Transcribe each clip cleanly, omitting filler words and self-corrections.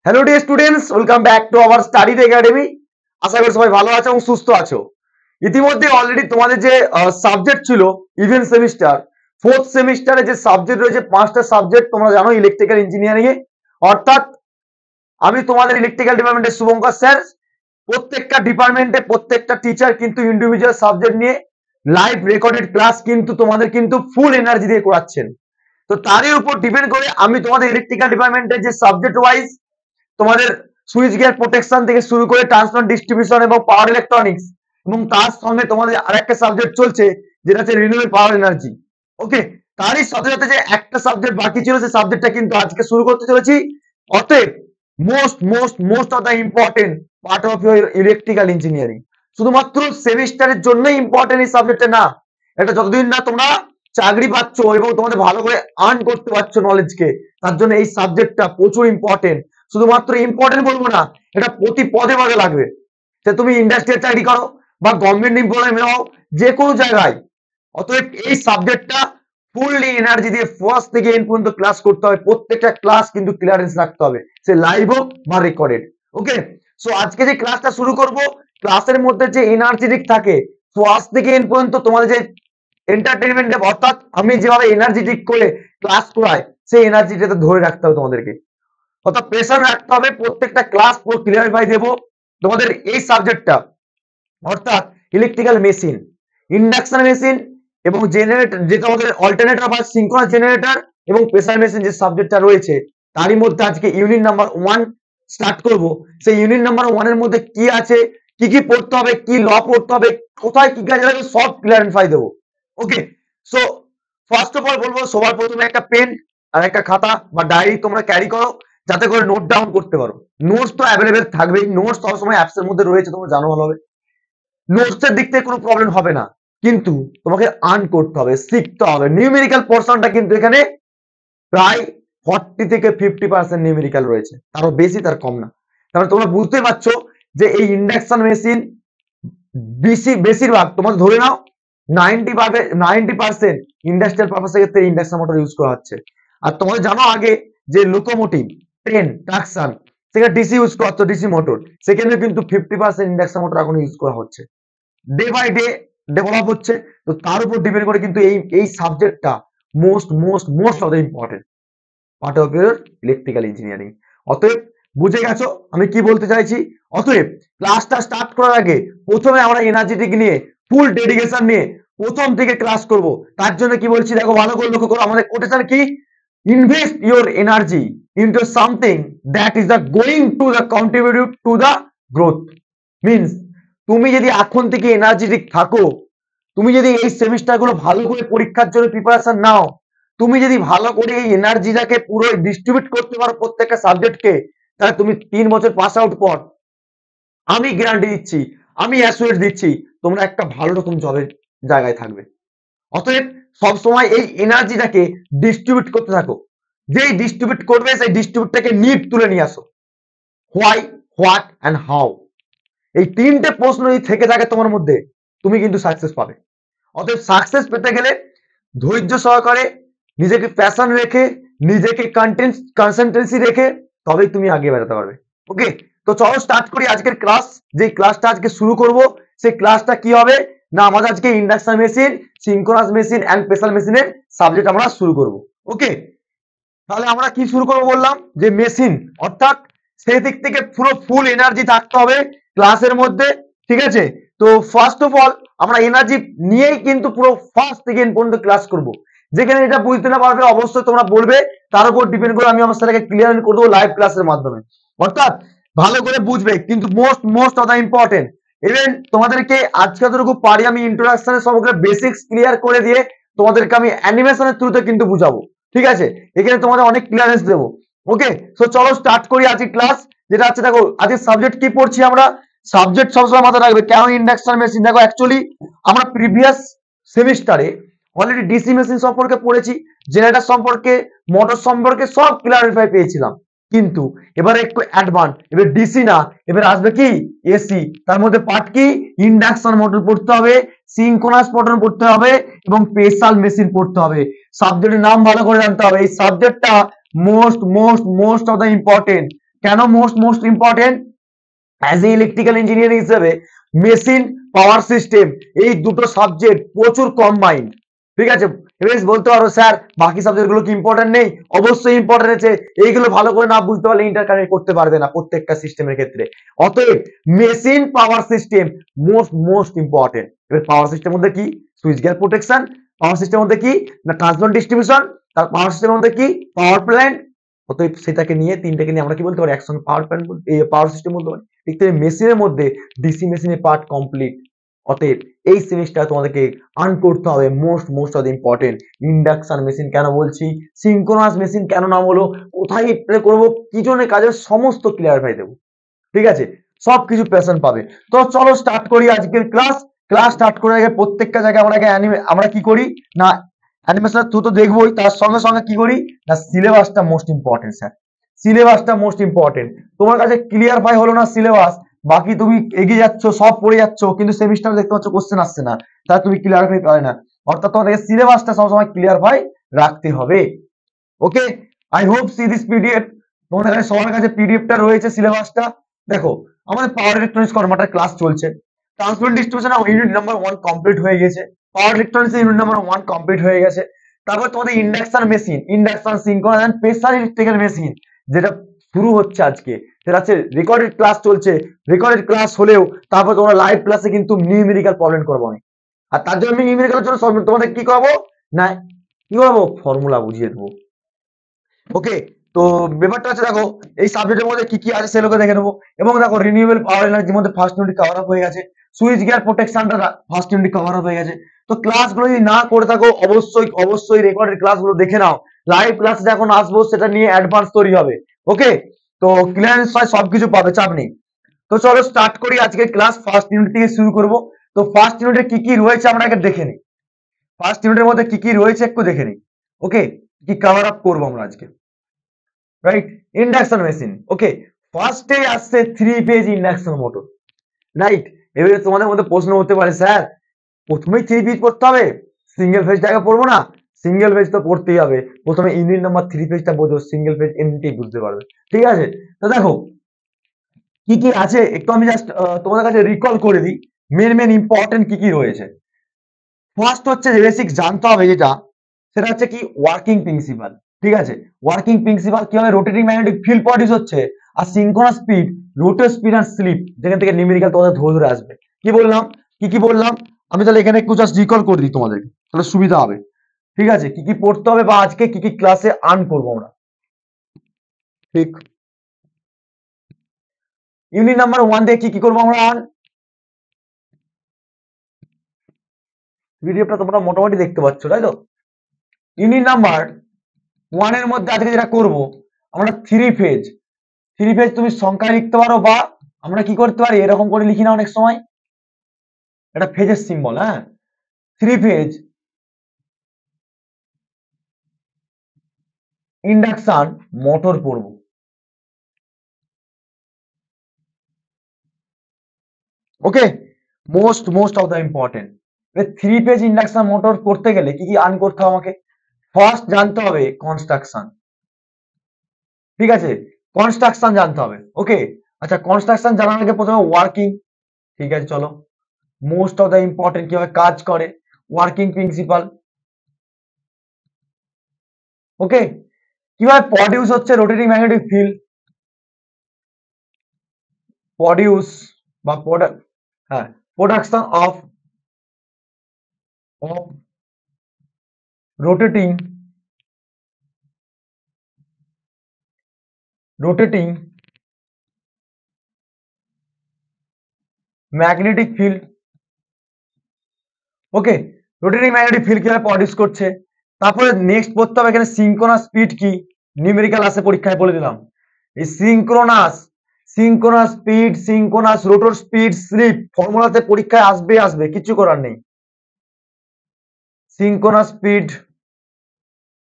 Hello dear students, welcome back to our studies academy. আশা করি সবাই ভালো আছো এবং সুস্থ আছো। ইতিমধ্যে অলরেডি তোমাদের যে সাবজেক্ট ছিল ইভেন সেমিস্টার, ফোর্থ সেমিস্টারে যে সাবজেক্ট রয়েছে 5টা সাবজেক্ট তোমরা জানো ইলেকট্রিক্যাল ইঞ্জিনিয়ারিং এ। অর্থাৎ আমি তোমাদের ইলেকট্রিক্যাল ডিপার্টমেন্টের শুভঙ্কর স্যার। প্রত্যেকটা ডিপার্টমেন্টে প্রত্যেকটা টিচার কিন্তু ইন্ডিভিজুয়াল সাবজেক্ট নিয়ে লাইভ রেকর্ডেড ক্লাস কিন্তু তোমাদের কিন্তু ফুল এনার্জি দিয়ে করাচ্ছেন। তো তারই উপর ডিপেন্ড করে আমি তোমাদের ইলেকট্রিক্যাল ডিপার্টমেন্টের যে সাবজেক্ট ওয়াইজ তোমাদের সুইচ গিয়ার প্রোটেকশন থেকে শুরু করে ট্রান্সফার ডিস্ট্রিবিউশন এবং পাওয়ার ইলেকট্রনিক্স, এবং তার সঙ্গে তোমাদের আরেকটা সাবজেক্ট চলছে যেটা হচ্ছে রিনিউয়েবল পাওয়ার এনার্জি। ওকে, তারই সাথে সাথে যে একটা সাবজেক্ট বাকি ছিল সেই সাবজেক্টটা কিন্তু আজকে শুরু করতে চলেছি। অতএব most most most of the important part of your electrical engineering. শুধুমাত্র সেমিস্টারের জন্যই ইম্পর্টেন্ট এই সাবজেক্টটা না, এটা যতদিন না তোমরা চাকরি পাচ্ছ এবং তোমাদের ভালো করে আর্ন করতে পারছো নলেজকে, তার জন্য এই সাবজেক্টটা প্রচুর ইম্পর্টেন্ট। শুধুমাত্র ইম্পর্টেন্ট বলবো না, এটা প্রতি পদে পদে লাগবে। সে তুমি ইন্ডাস্ট্রিয়াল চাকরি করো বা গভর্নমেন্ট এমপ্লয়ি হও, যে কোনো জায়গায়। অতএব এই সাবজেক্টটা ফুললি এনার্জি দিয়ে ফার্স্ট থেকে এন্ড পর্যন্ত ক্লাস করতে হবে। প্রত্যেকটা ক্লাস কিন্তু ক্লিয়ারেন্স রাখতে হবে, সে লাইভ হোক বা রেকর্ডেড। ওকে, সো আজকে যে ক্লাসটা শুরু করব, ক্লাসের মধ্যে যে এনার্জেটিক থাকে ফার্স্ট থেকে এন্ড পর্যন্ত তোমাদের যে এন্টারটেইনমেন্ট, অর্থাৎ আমি যেভাবে এনার্জেটিক করে ক্লাস করাই সেই এনার্জিটাতে ধরে রাখতে হবে তোমাদেরকে। অর্থাৎ প্রেসার রাখতে হবে, প্রত্যেকটা ক্লাস পুরো ক্লিয়ারিফাই দেবো তোমাদের এই সাবজেক্টটা। অর্থাৎ ইলেকট্রিক্যাল মেশিন, ইন্ডাকশন মেশিন এবং জেনারেটর, যে তোমাদের অল্টারনেটর বা সিঙ্ক্রোনাস জেনারেটর এবং প্রেসার মেশিন যে সাবজেক্টটা রয়েছে, তারই মধ্যে আজকে ইউনিট নাম্বার 1 স্টার্ট করব। সেই ইউনিট নাম্বার 1 এর মধ্যে কি আছে, কি কি পড়তে হবে, কি ল পড়তে হবে, কোথায় কি কাজে লাগবে, সব ক্লিয়ারিফাই দেবো। ওকে, সো ফার্স্ট অফ অল বলবো সবার প্রথমে একটা পেন আর একটা খাতা বা ডায়েরি তোমরা ক্যারি করো, যাতে করে নোট ডাউন করতে পারো। নোটস তো অ্যাভেলেবেল থাকবেই, নোটস সবসময় অ্যাপস এর মধ্যে রয়েছে, তোমরা জানো ভালোভাবে। নোটস এর দিক থেকে কোনো প্রবলেম হবে না, কিন্তু তোমাকে আর্ন করতে হবে, শিখতে হবে। নিউমেরিক্যাল পোর্শনটা কিন্তু এখানে প্রায় 40 থেকে 50% নিউমেরিক্যাল রয়েছে, তারও বেশি তার কম না। তাহলে তোমরা বুঝতে পারছো যে এই ইন্ডাকশন মেশিন বেশিরভাগ তোমার ধরে নাও 90% ইন্ডাস্ট্রিয়াল পারপাসের ক্ষেত্রে ইন্ডাকশন মোটর ইউজ করা হচ্ছে। আর তোমরা জানো আগে যে লোকোমোটিভ, ট্রেন, ট্রাকশন, সেখানে ডিসি ইউজ করা হচ্ছে, ডিসি মোটর, সেখানে কিন্তু 50% ইন্ডাকশন মোটর এখন ইউজ করা হচ্ছে। ডে বাই ডে ডেভেলপ হচ্ছে। তো তার উপর ডিপেন্ড করে কিন্তু এই সাবজেক্টটা most most most of the important part of your electrical engineering. অতএব বুঝে গেছো আমি কি বলতে চাইছি। অতএব ক্লাসটা স্টার্ট করার আগে প্রথমে আমরা এনার্জেটিক নিয়ে ফুল ডেডিকেশন নিয়ে প্রথম থেকে ক্লাস করব। তার জন্য কি বলছি দেখো, ভালো করে লক্ষ্য করো। আমাদের কোটেশন কি, invest your energy into something that is the going to the contribute to the growth. Means তুমি যদি এখন থেকে এনার্জেটিক থাকো, তুমি যদি এই সেমিস্টারগুলো ভালো করে পরীক্ষার জন্য প্রিপারেশন নাও, তুমি যদি ভালো করে এই এনার্জিটাকে পুরো ডিস্ট্রিবিউট করতে পারো প্রত্যেকটা সাবজেক্টকে, তাহলে তুমি 3 বছর পাস আউট পর আমি গ্যারান্টি দিচ্ছি, আমি অ্যাসুরেন্স দিচ্ছি, তোমরা একটা ভালো রকম জবের জায়গায় থাকবে। অতএব সবসময় এই এনার্জিটাকে ডিস্ট্রিবিউট করতে থাকো। যেই ডিস্ট্রিবিউট করবে সেই ডিস্ট্রিবিউটটাকে নিট তুলে নিয়ে আসো। হোয়াই, হোয়াট অ্যান্ড হাউ, এই 3টে প্রশ্ন যদি থেকে থাকে তোমার মধ্যে, তুমি কিন্তু সাকসেস পাবে। অতএব সাকসেস পেতে গেলে ধৈর্য সহকারে, নিজেকে প্যাশন রেখে, নিজেকে কনসেন্ট্রেন্সি রেখে তবেই তুমি আগে বেরোতে পারবে। ওকে, তো চলো স্টার্ট করি আজকের ক্লাস। যে ক্লাসটা আজকে শুরু করব সেই ক্লাসটা কি হবে না, আমাদের আজকে induction machine, synchronous machine and pressure মেশিনের সাবজেক্ট আমরা শুরু করব। ওকে, তাহলে আমরা কি শুরু করবো বললাম, যে মেশিন, অর্থাৎ সেই দিক থেকে পুরো ফুল এনার্জি থাকতে হবে ক্লাসের মধ্যে। ঠিক আছে, তো ফার্স্ট অফ অল আমরা এনার্জি নিয়েই কিন্তু পুরো ফার্স্ট থেকে এন্ড পর্যন্ত ক্লাস করব। যেখানে এটা বুঝতে না পারবে অবশ্যই তোমরা বলবে, তার উপর ডিপেন্ড করে আমি আমার সাথে ক্লিয়ার করে দেবো লাইভ ক্লাসের মাধ্যমে। অর্থাৎ ভালো করে বুঝবে, কিন্তু most most of the important. Even তোমাদেরকে আজকে যতটুকু পারি আমি ইন্ট্রোডাকশনের সমগ্র বেসিক্স ক্লিয়ার করে দিয়ে তোমাদেরকে আমি অ্যানিমেশনের থ্রুতে কিন্তু বুঝাবো। ঠিক আছে, এখানে তোমাদের অনেক ক্লিয়ারেন্স দেবো। ওকে, সো চলো স্টার্ট করি আজকে ক্লাস। যেটা আছে দেখো আজকে সাবজেক্ট কি পড়ছি আমরা, সাবজেক্ট সবসময় মাথায় রাখবে কেন ইন্ডাকশন মেশিন। দেখো অ্যাকচুয়ালি আমরা প্রিভিয়াস সেমিস্টারে অলরেডি ডিসি মেশিন সম্পর্কে পড়েছি, জেনারেটর সম্পর্কে, মোটর সম্পর্কে সব ক্লিয়ারিফাই পেয়েছিলাম। কিন্তু এবারে একটু অ্যাডভান্স, এবার ডিসি না, এবার আসবে কি এসি। তার মধ্যে পার্ট কি, ইন্ডাকশন মোটর পড়তে হবে, সিঙ্ক্রোনাস মোটর পড়তে হবে এবং স্পেশাল মেশিন পড়তে হবে। সাবজেক্টের নাম ভালো করে জানতে হবে। এই সাবজেক্টটা most most most of the important. কেন most most important? As a electrical engineer হিসেবে মেশিন, পাওয়ার সিস্টেম এই দুটো সাবজেক্ট প্রচুর কম্বাইন্ড। ঠিক আছে, এবার বলতে পারো স্যার বাকি সাবজেক্ট গুলো কি ইম্পর্টেন্ট নেই? অবশ্যই ইম্পর্টেন্ট আছে, এইগুলো ভালো করে না বুঝতে পারলে ইন্টারকানেক্ট করতে পারবে না প্রত্যেকটা সিস্টেমের ক্ষেত্রে। অতএব machine, power system most most important. এবার পাওয়ার সিস্টেম মধ্যে কি? Switch gear protection. Power system মধ্যে কি? না ট্রান্সমিশন ডিস্ট্রিবিউশন। তার পাওয়ার সিস্টেম মধ্যে কি? Power plant. অতএব সেটাকে নিয়ে তিনটাকে নিয়ে আমরা কি বলতে পারি? একসঙ্গে পাওয়ার প্ল্যান্ট, পাওয়ার সিস্টেম বলতে পারি। ঠিক তেমনি মেশিনের মধ্যে ডিসি মেশিনের পার্ট কমপ্লিট। অতএব এই সেমিস্টার তোমাদেরকে আর্ন করতে হবে most most of the important. Induction machine কেন বলছি, সিঙ্ক্রোনাস মেশিন কেন নাম হলো, কোথায় অ্যাপ্লাই করবো, কি জন্য কাজের সমস্ত ক্লিয়ারিফাই দেবো। ঠিক আছে, সবকিছু প্যাশন পাবে। তো চলো স্টার্ট করি আজকের ক্লাস। ক্লাস স্টার্ট করার আগে প্রত্যেকটা জায়গায় আমরা কি করি না, অ্যানিমেশন তুই তো দেখবোই, তার সঙ্গে সঙ্গে কি করি না, সিলেবাসটা মোস্ট ইম্পর্টেন্ট স্যার। সিলেবাসটা মোস্ট ইম্পর্টেন্ট। তোমার কাছে ক্লিয়ার ফাই হলো না সিলেবাস, বাকি তুমি এগিয়ে যাচ্ছ, সব পড়ে যাচ্ছ, কিন্তু সেমিস্টার দেখতে পাচ্ছ কোশ্চেন আসছে না, তাহলে তুমি ক্লিয়ার ফাই পাবে না। অর্থাৎ তোমাদেরকে সিলেবাসটা সবসময় ক্লিয়ার ফাই রাখতে হবে। Okay, I hope see this PDF. তোমাদের কাছে সবার কাছে পিডিএফটা রয়েছে সিলেবাসটা। দেখো আমাদের পাওয়ার ইলেকট্রনিক্স কনভার্টার ক্লাস চলছে। Transmission distribution unit number 1 complete হয়ে গেছে। Power electronics unit number 1 complete হয়ে গেছে। তারপর তোমাদের induction machine, induction, synchronous and pressure electrical machine যেটা শুরু হচ্ছে আজকে, সেটা হচ্ছে রেকর্ডেড ক্লাস চলছে। রেকর্ডেড ক্লাস হলেও তারপর তোমরা লাইভ ক্লাসে কিন্তু নিউমেরিক্যাল প্রবলেম করবো আমি। আর তার জন্য আমি নিউমেরিক্যালের জন্য তোমাদের কি করবো না, কি করবো, ফর্মুলা বুঝিয়ে দেবো। ওকে, তো ব্যাপারটা হচ্ছে দেখো এই সাবজেক্টের মধ্যে কি কি আছে সেগুলোকে দেখে নেবো। এবং দেখো রিনিউয়েবল পাওয়ার এনার্জির মধ্যে ফার্স্ট ইউনিট কভার আপ হয়ে গেছে। সুইচ গিয়ার প্রোটেকশনটা ফার্স্ট ইউনিট কভার আপ হয়ে গেছে। তো ক্লাসগুলো যদি না করে থাকো অবশ্যই অবশ্যই রেকর্ডেড ক্লাসগুলো দেখে নাও। লাইভ ক্লাসে যখন আসবো সেটা নিয়ে অ্যাডভান্স তৈরি হবে। ওকে, তো ক্লিয়ারেন্স হয় সবকিছু পাবে, চাপ নেই। তো চলো স্টার্ট করি আজকে ক্লাস। ফার্স্ট ইউনিট থেকে শুরু করব। তো ফার্স্ট ইউনিটে কি কি রয়েছে আমরা আগে দেখে নিই। ফার্স্ট ইউনিটের মধ্যে কি কি রয়েছে একটু দেখে নিই। ওকে, কি কভার আপ করবো আমরা আজকে, রাইট? Induction machine. ওকে, ফার্স্টে আসছে 3 ফেজ ইন্ডাকশন মোটর, রাইট? এবারে তোমাদের মধ্যে প্রশ্ন হতে পারে স্যার প্রথমেই 3 ফেজ পড়তে হবে, সিঙ্গেল ফেজটাকে পড়বো না? সিঙ্গেল ফেজ তো পড়তেই হবে। প্রথমে ইউনিট নাম্বার 3 ফেজটা বোঝো, সিঙ্গেল ফেজ এমনিতেই বুঝতে পারবে। ঠিক আছে, তো দেখো কি কি আছে একটু আমি জাস্ট তোমাদের কাছে রিকল করে দিই। মেন মেন ইম্পর্টেন্ট কি কি রয়েছে। ফার্স্ট হচ্ছে যে বেসিক জানতে হবে যেটা, সেটা হচ্ছে কি ওয়ার্কিং প্রিন্সিপাল। ঠিক আছে, ওয়ার্কিং প্রিন্সিপাল কি হবে, রোটেটিং ম্যাগনেটিক ফিল্ড প্রডিউস হচ্ছে, আর সিনক্রোনাস স্পিড, রোটেট স্পিড আর স্লিপ, যেখান থেকে নিউমেরিক্যাল তোমাদের ধরে ধরে আসবে। কি বললাম, কি কি বললাম আমি, তাহলে এখানে একটু জাস্ট রিকল করে দিই তোমাদেরকে, তাহলে সুবিধা হবে। ঠিক আছে, কি কি পড়তে হবে বা আজকে কি কি ক্লাসে আর্ন করবো আমরা। ঠিক, ইউনিট নাম্বার 1 দিয়ে কি কি করবো আমরা আর্ন। ভিডিওটা তোমরা মোটামুটি দেখতে পাচ্ছ তাই তো। ইউনিট নাম্বার 1 এর মধ্যে আজকে যেটা করব আমরা 3 ফেজ। 3 ফেজ তুমি সংখ্যায় লিখতে পারো, বা আমরা কি করতে পারি এরকম করে লিখি না অনেক সময়, এটা ফেজের সিম্বল। হ্যাঁ, 3 ফেজ ইন্ডাকশন মোটর পড়ব। Okay, most most of the important. 3 phase induction motor করতে গেলে কি কি আর্ন করতে হবে আমাকে। ফার্স্ট জানতে হবে কনস্ট্রাকশন। ঠিক আছে, কনস্ট্রাকশন জানতে হবে। ওকে, আচ্ছা কনস্ট্রাকশন জানার আগে প্রথমে ওয়ার্কিং। ঠিক আছে চলো, মোস্ট অফ দ্য ইম্পর্টেন্ট কিভাবে কাজ করে, ওয়ার্কিং প্রিন্সিপাল। ওকে, কিভাবে প্রডিউস হচ্ছে রোটেটিং ম্যাগনেটিক ফিল্ড, প্রডিউস বা হ্যাঁ production of of rotating magnetic field. Okay, rotating magnetic field কিভাবে প্রডিউস করছে। তারপরে নেক্সট পড়তে হবে এখানে সিঙ্ক্রোনাস স্পিড কি, নিউমেরিক্যাল আসে পরীক্ষায় বলে দিলাম। এই synchronous, synchronous speed, synchronous rotor speed, slip ফর্মুলাতে পরীক্ষায় আসবে আসবে, কিছু করার নেই। সিঙ্ক্রোনাস স্পিড,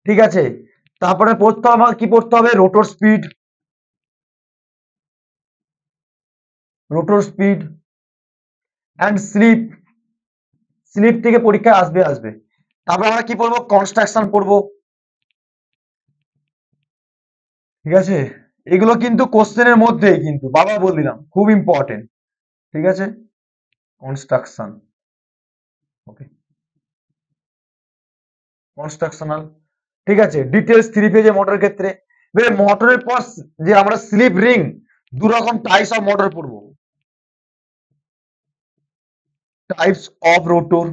ঠিক আছে। তারপরে পড়তে হবে কি পড়তে হবে, rotor speed, rotor speed and slip, slip থেকে পরীক্ষায় আসবে আসবে। তারপর আমরা কি পড়বো, কনস্ট্রাকশন পড়বো। ঠিক আছে, এগুলো কিন্তু কোশ্চেনের মধ্যেই, কিন্তু বাবা বলে দিলাম, খুব ইম্পর্টেন্ট। ঠিক আছে, কনস্ট্রাকশন, ওকে, কনস্ট্রাকশনাল। ঠিক আছে, ডিটেলস 3 পেজে মোটরের ক্ষেত্রে। এবারে মোটরের পর যে আমরা স্লিপ রিং, দু রকম টাইপস অফ মোটর পড়বো। Types of rotor,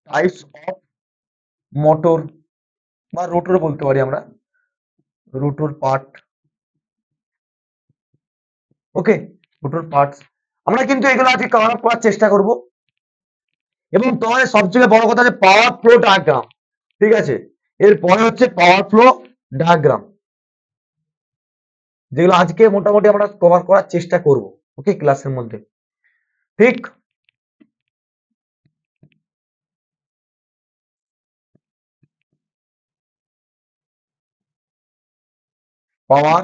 types of motor, বা রোটর বলতে পারি আমরা, রোটর পার্ট। ওকে, রোটর পার্টস আমরা কিন্তু এগুলো আজকে কভার আপ করার চেষ্টা করব। এবং তোমাদের সবচেয়ে বড় কথা যে পাওয়ার ফ্লো ডায়াগ্রাম। ঠিক আছে, এরপরে হচ্ছে পাওয়ার ফ্লো ডায়াগ্রাম, যেগুলো আজকে মোটামুটি আমরা কভার করার চেষ্টা করব, ওকে, ক্লাসের মধ্যে। ঠিক, পাওয়ার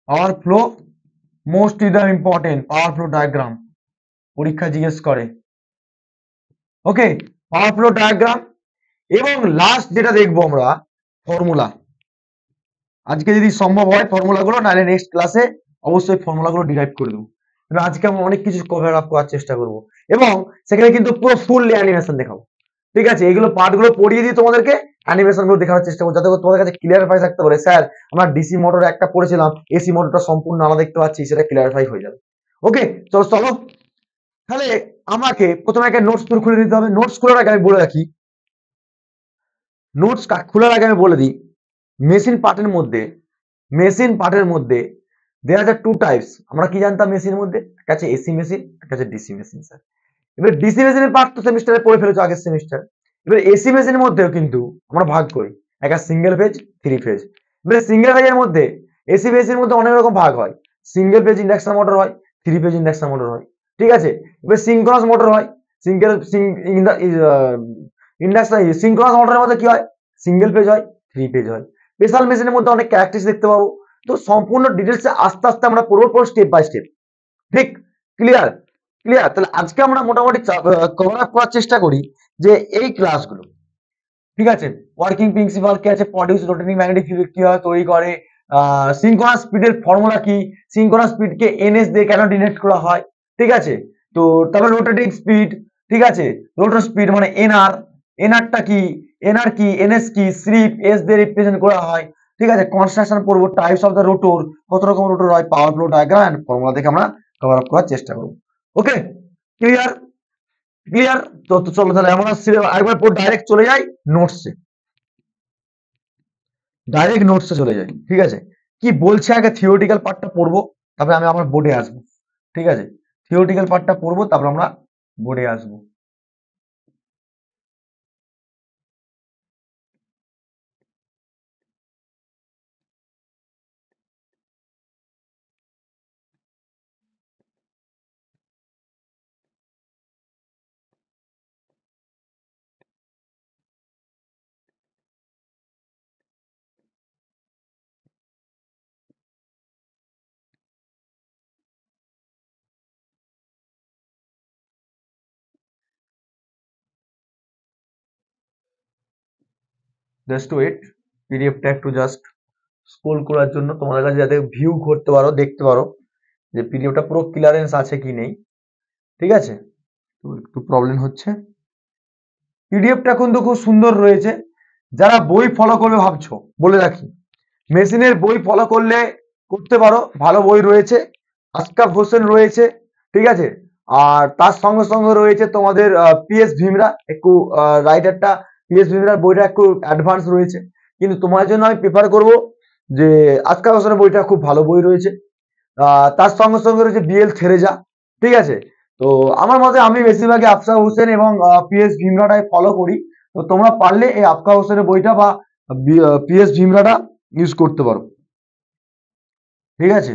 পাওয়ার ফ্লো মোস্ট ইম্পর্টেন্ট, পাওয়ার ফ্লো ডায়াগ্রাম পরীক্ষা জিজ্ঞেস করে। ওকে, পাওয়ার ফ্লো ডায়াগ্রাম। এবং লাস্ট যেটা দেখবো আমরা, ফর্মুলা। আজকে যদি সম্ভব হয় ফর্মুলাগুলো, নাহলে নেক্সট ক্লাসে অবশ্যই ফর্মুলাগুলো ডিরাইভ করে দেবো। কিন্তু আজকে আমরা অনেক কিছু কভার আপ করার চেষ্টা করব, এবং সেখানে কিন্তু পুরো ফুললি অ্যানিমেশন দেখাবো। ঠিক আছে, এগুলো পার্টগুলো পড়িয়ে দিয়ে তোমাদেরকে অ্যানিমেশন গুলো দেখানোর চেষ্টা করবো, যাতে তোমাদের কাছে ক্লিয়ারিফাই থাকতে পারে, স্যার আমরা ডিসি মোটর একটা পড়েছিলাম, এসি মোটরটা সম্পূর্ণ আলাদা দেখতে পাচ্ছি, সেটা ক্লিয়ারিফাই হয়ে যাবে। ওকে, চলো চলো, তাহলে আমাকে প্রথমে একটা নোটস খুলে নিতে হবে। নোটস খোলার আগে আমি বলে রাখি, নোটস খোলার আগে আমি বলে দিই, মেশিন পার্টের মধ্যে, মেশিন পার্টের মধ্যে দেয়ার আর টু টাইপস। আমরা কি জানতাম মেশিনের মধ্যে, একটা আছে এসি মেশিন, একটা আছে ডিসি মেশিন। স্যার এবার ডিসি মেশিনের পার্ট তো সেমিস্টারে পড়ে ফেলেছো আগের সেমিস্টার। এবার এসি মেশিনের মধ্যেও কিন্তু আমরা ভাগ করি, একটা সিঙ্গেল ফেজ, 3 ফেজ। এবার সিঙ্গেল ফেজের মধ্যে, এসি মেশিনের মধ্যে অনেক রকম ভাগ হয়। সিঙ্গেল ফেজ ইন্ডাকশন মোটর হয়, 3 ফেজ ইন্ডাকশন মোটর হয়। ঠিক আছে, এবার সিঙ্ক্রোনাস মোটর হয়। সিঙ্গেল ইন্ডাকশন সিঙ্ক্রোনাস মোটরের মধ্যে কি হয়, সিঙ্গেল ফেজ হয়, 3 ফেজ হয়। স্পেশাল মেশিনের মধ্যে অনেক ক্যারেক্টারিস্টিক্স দেখতে পাবো। তো সম্পূর্ণ ডিটেলস আস্তে আস্তে আমরা পড়বো, স্টেপ বাই স্টেপ। ঠিক, ক্লিয়ার? ক্লিয়ার, তাহলে আজকে আমরা মোটামুটি কভার আপ করার চেষ্টা করি যে এই ক্লাসগুলো। ঠিক আছে, ওয়ার্কিং প্রিন্সিপাল কি আছে, প্রডিউস রোটেটিং ম্যাগনেটিক ফিল্ড কিভাবে তৈরি করে, সিনক্রোনাস স্পিডের ফর্মুলা কি, সিনক্রোনাস স্পিডকে এনএস দিয়ে কেন ডিনোট করা হয়। ঠিক আছে, তো তারপরে রোটেটিং স্পিড। ঠিক আছে, রোটর স্পিড মানে এনআর, এনআরটা কি, এনআর কি, এনএস কি, স্লিপ এস দিয়ে রিপ্রেজেন্ট করা হয়। ঠিক আছে, কনস্ট্রাকশন পড়বো, টাইপস অফ দ্য রোটর, কত রকম রোটর হয়, পাওয়ার ফ্লো ডায়াগ্রাম এন্ড ফর্মুলা দেখে আমরা কভার আপ করার চেষ্টা করবো। ওকে, ক্লিয়ার? ক্লিয়ার, তো চলো তাহলে আমরা একবার পর ডাইরেক্ট চলে যাই নোটসে, ডাইরেক্ট নোটসে চলে যাই। ঠিক আছে, কি বলছে আগে থিওরিটিক্যাল পার্টটা পড়বো, তারপরে আমি আমার বোর্ডে আসবো। ঠিক আছে, থিওরিটিক্যাল পার্টটা পড়বো, তারপর আমরা বোর্ডে আসবো। জাস্ট ওয়েট, পিডিএফটা একটু জাস্ট স্ক্রোল করার জন্য তোমাদের কাছে, যাতে ভিউ করতে পারো, দেখতে পারো যে পিডিএফটা পুরো ক্লিয়ারেন্স আছে কি নেই। ঠিক আছে, তো একটু প্রবলেম হচ্ছে। পিডিএফটা কিন্তু খুব সুন্দর রয়েছে, যারা বই ফলো করবে ভাবছো, বলে রাখি, মেশিনের বই ফলো করলে করতে পারো, ভালো বই রয়েছে, আশকাফ হোসেন রয়েছে। ঠিক আছে, আর তার সঙ্গে সঙ্গে রয়েছে তোমাদের পিএস ভীমরা, একটু রাইটারটা, পিএস ভীমরার বইটা একটু অ্যাডভান্স রয়েছে। কিন্তু তোমার জন্য আমি প্রেফার করব যে আশকাফ হোসেনের বইটা খুব ভালো বই রয়েছে। তার সঙ্গে সঙ্গে রয়েছে বিএল থেরেজা। ঠিক আছে, তো আমার মতে আমি বেশিরভাগই আফসার হোসেন এবং পিএস ভীমরাটাই ফলো করি। তো তোমরা পারলে এই আফসার হোসেনের বইটা বা পিএস ভীমরাটা ইউজ করতে পারো। ঠিক আছে,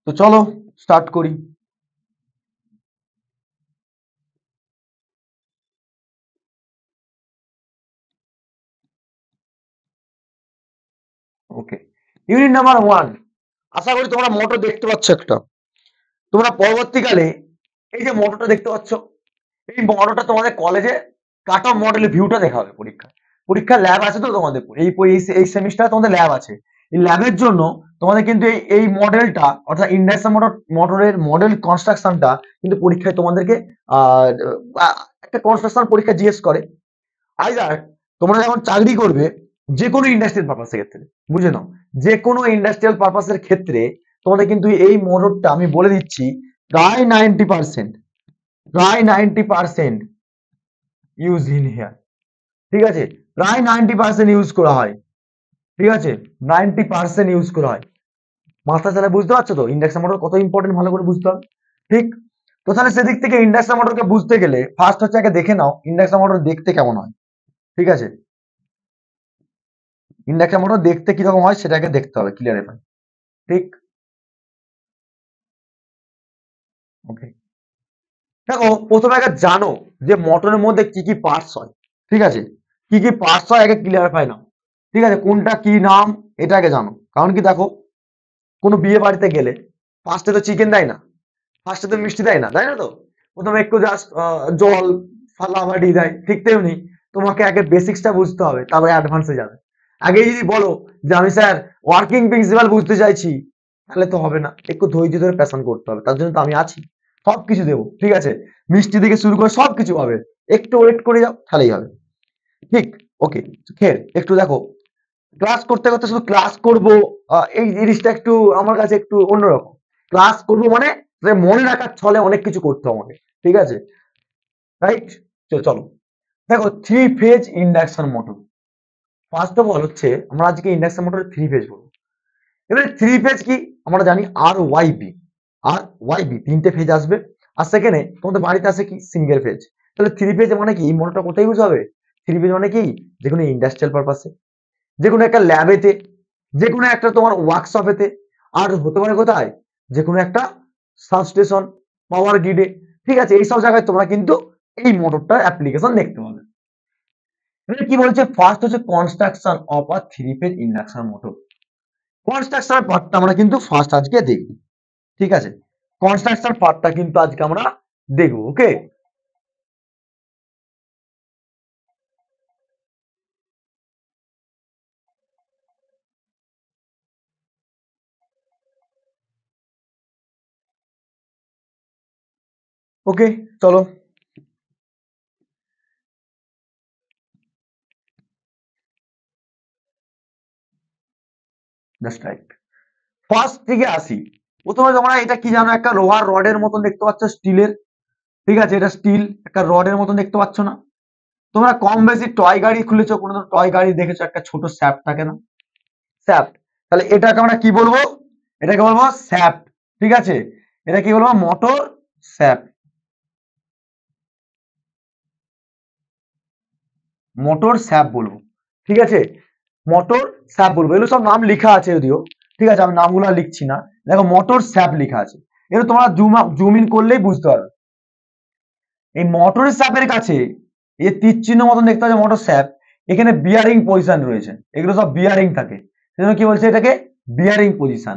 তো চলো স্টার্ট করি। ওকে, ইউনিট নাম্বার 1। আশা করি তোমরা মোটর দেখতে পাচ্ছ একটা। তোমরা পরবর্তীকালে এই যে মোটরটা দেখতে পাচ্ছ, এই মোটরটা তোমাদের কলেজে কাট অফ মডেলের ভিউটা দেখা হবে পরীক্ষা। পরীক্ষা ল্যাব আছে তো তোমাদের, এই সেমিস্টার তোমাদের ল্যাব আছে। এই ল্যাবের জন্য তোমাদের কিন্তু এই মডেলটা অর্থাৎ ইন্ডাকশন মোটরের মডেল কনস্ট্রাকশনটা কিন্তু পরীক্ষায় তোমাদেরকে আহ একটা কনস্ট্রাকশন পরীক্ষা জিজ্ঞেস করে। আইদার তোমরা যখন চাকরি করবে যে কোনো ইন্ডাস্ট্রিয়াল পারপাসের ক্ষেত্রে, বুঝে নাও, যে কোনো ইন্ডাস্ট্রিয়াল পারপাসের ক্ষেত্রে তোমাদের কিন্তু এই মোটরটা আমি বলে দিচ্ছি প্রায় 90%, প্রায় 90% ইউজ ইন হিয়ার। ঠিক আছে, প্রায় 90% ইউজ করা হয়। ঠিক আছে, 90% ইউজ করা হয়। মাথা চালা বুঝতে পারছো তো ইন্ডাকশন মোটর কত ইম্পর্টেন্ট, ভালো করে বুঝতে হবে। ঠিক, তো তাহলে সেদিক থেকে ইন্ডাকশন মোটরকে বুঝতে গেলে ফার্স্ট হচ্ছে আগে দেখে নাও ইন্ডাকশন মোটর দেখতে কেমন হয়। ঠিক আছে, ইন্ডাকশন মোটর দেখতে কিরকম হয় সেটাকে দেখতে হবে, ক্লিয়ার এবার। ঠিক, ওকে। দেখো প্রথমে আগে জানো যে মোটরের মধ্যে কি কি পার্টস হয়। ঠিক আছে, কি কি পার্টস হয় আগে ক্লিয়ারিফাই নাও। ঠিক আছে, কোনটা কি নাম এটা আগে জানো। কারণ কি দেখো, কোনো বিয়ে বাড়িতে গেলে ফার্স্টে তো চিকেন দেয় না, ফার্স্টে তো মিষ্টি দেয় না, তাই না? তো প্রথমে একটু জাস্ট জল ফালাবাড়ি দেয়, ঠিক তেমনি তোমাকে আগে বেসিক্সটা বুঝতে হবে, তারপরে অ্যাডভান্সে যাবে। আগে যদি বলো যে আমি স্যার ওয়ার্কিং প্রিন্সিপাল বুঝতে চাইছি, তাহলে তো হবে না, একটু ধৈর্য ধরে প্যাশন করতে হবে, তার জন্য তো আমি আছি, সবকিছু দেবো। ঠিক আছে, মিষ্টি থেকে শুরু করে সবকিছু পাবে, একটু ওয়েট করে যাও তাহলেই হবে। ঠিক, ওকে। খের একটু দেখো, ক্লাস করতে করতে শুধু ক্লাস করব, এই জিনিসটা একটু আমার কাছে একটু অন্যরকম। ক্লাস করব মানে মনে রাখার ছলে অনেক কিছু করতে হবে আমাকে। ঠিক আছে, রাইট। চলো দেখো, three phase induction motor. First of all হচ্ছে আমরা আজকে ইন্ডাকশন মোটরের থ্রি ফেজ বলবো। এবারে থ্রি ফেজ কি আমরা জানি, আর ওয়াই বি, আর ওয়াই বি তিনটে ফেজ আসবে। আর সেখানে তোমাদের বাড়িতে আছে কি সিঙ্গেল ফেজ। তাহলে থ্রি ফেজ মানে কি, এই মোটরটা কোথায় ইউজ হবে? থ্রি ফেজ মানে কি, যে কোনো ইন্ডাস্ট্রিয়াল পারপাসে, যে কোনো একটা ল্যাবেতে, যে কোনো একটা তোমার ওয়ার্কশপেতে, আর হতে পারে কোথায়, যে কোনো একটা সাবস্টেশন, পাওয়ার গ্রিডে। ঠিক আছে, এইসব জায়গায় তোমরা কিন্তু এই মোটরটার অ্যাপ্লিকেশন দেখতে পাবে। এবারে কি বলছে, ফার্স্ট হচ্ছে construction of a three phase induction motor. Construction পার্টটা আমরা কিন্তু ফার্স্ট আজকে দেখব। ঠিক আছে, কনস্ট্রাকশন পার্টটা কিন্তু আজকে আমরা দেখব। ওকে, ওকে, চলো। জাস্ট রাইট, ফার্স্ট থেকে আসি। প্রথমে তোমরা এটা কি জানো, একটা লোহার রডের মতন দেখতে পাচ্ছ, স্টিলের। ঠিক আছে, এটা স্টিল একটা রডের মতন দেখতে পাচ্ছ না? তোমরা কম বেশি টয় গাড়ি খুলেছো, কোনো টয় গাড়ি দেখেছো, একটা ছোট স্যাপ থাকে না, স্যাপ। তাহলে এটাকে আমরা কি বলবো, এটাকে বলবো স্যাপ। ঠিক আছে, এটা কি বলবো, মোটর স্যাপ, মোটর স্যাপ বলবো। ঠিক আছে, মোটর স্যাপ বলবো, এগুলো সব নাম লেখা আছে যদিও। ঠিক আছে, আমি নামগুলো আর লিখছি না। দেখো মোটর স্যাপ লেখা আছে, এবার তোমরা জুম ইন করলেই বুঝতে পারবে। এই মোটরের স্যাপের কাছে এই তীর চিহ্ন মতন দেখতে পাচ্ছ, মোটর স্যাপ, এখানে বিয়ারিং পজিশন রয়েছে, এগুলো সব বিয়ারিং থাকে, সেজন্য কি বলছে এটাকে বিয়ারিং পজিশন।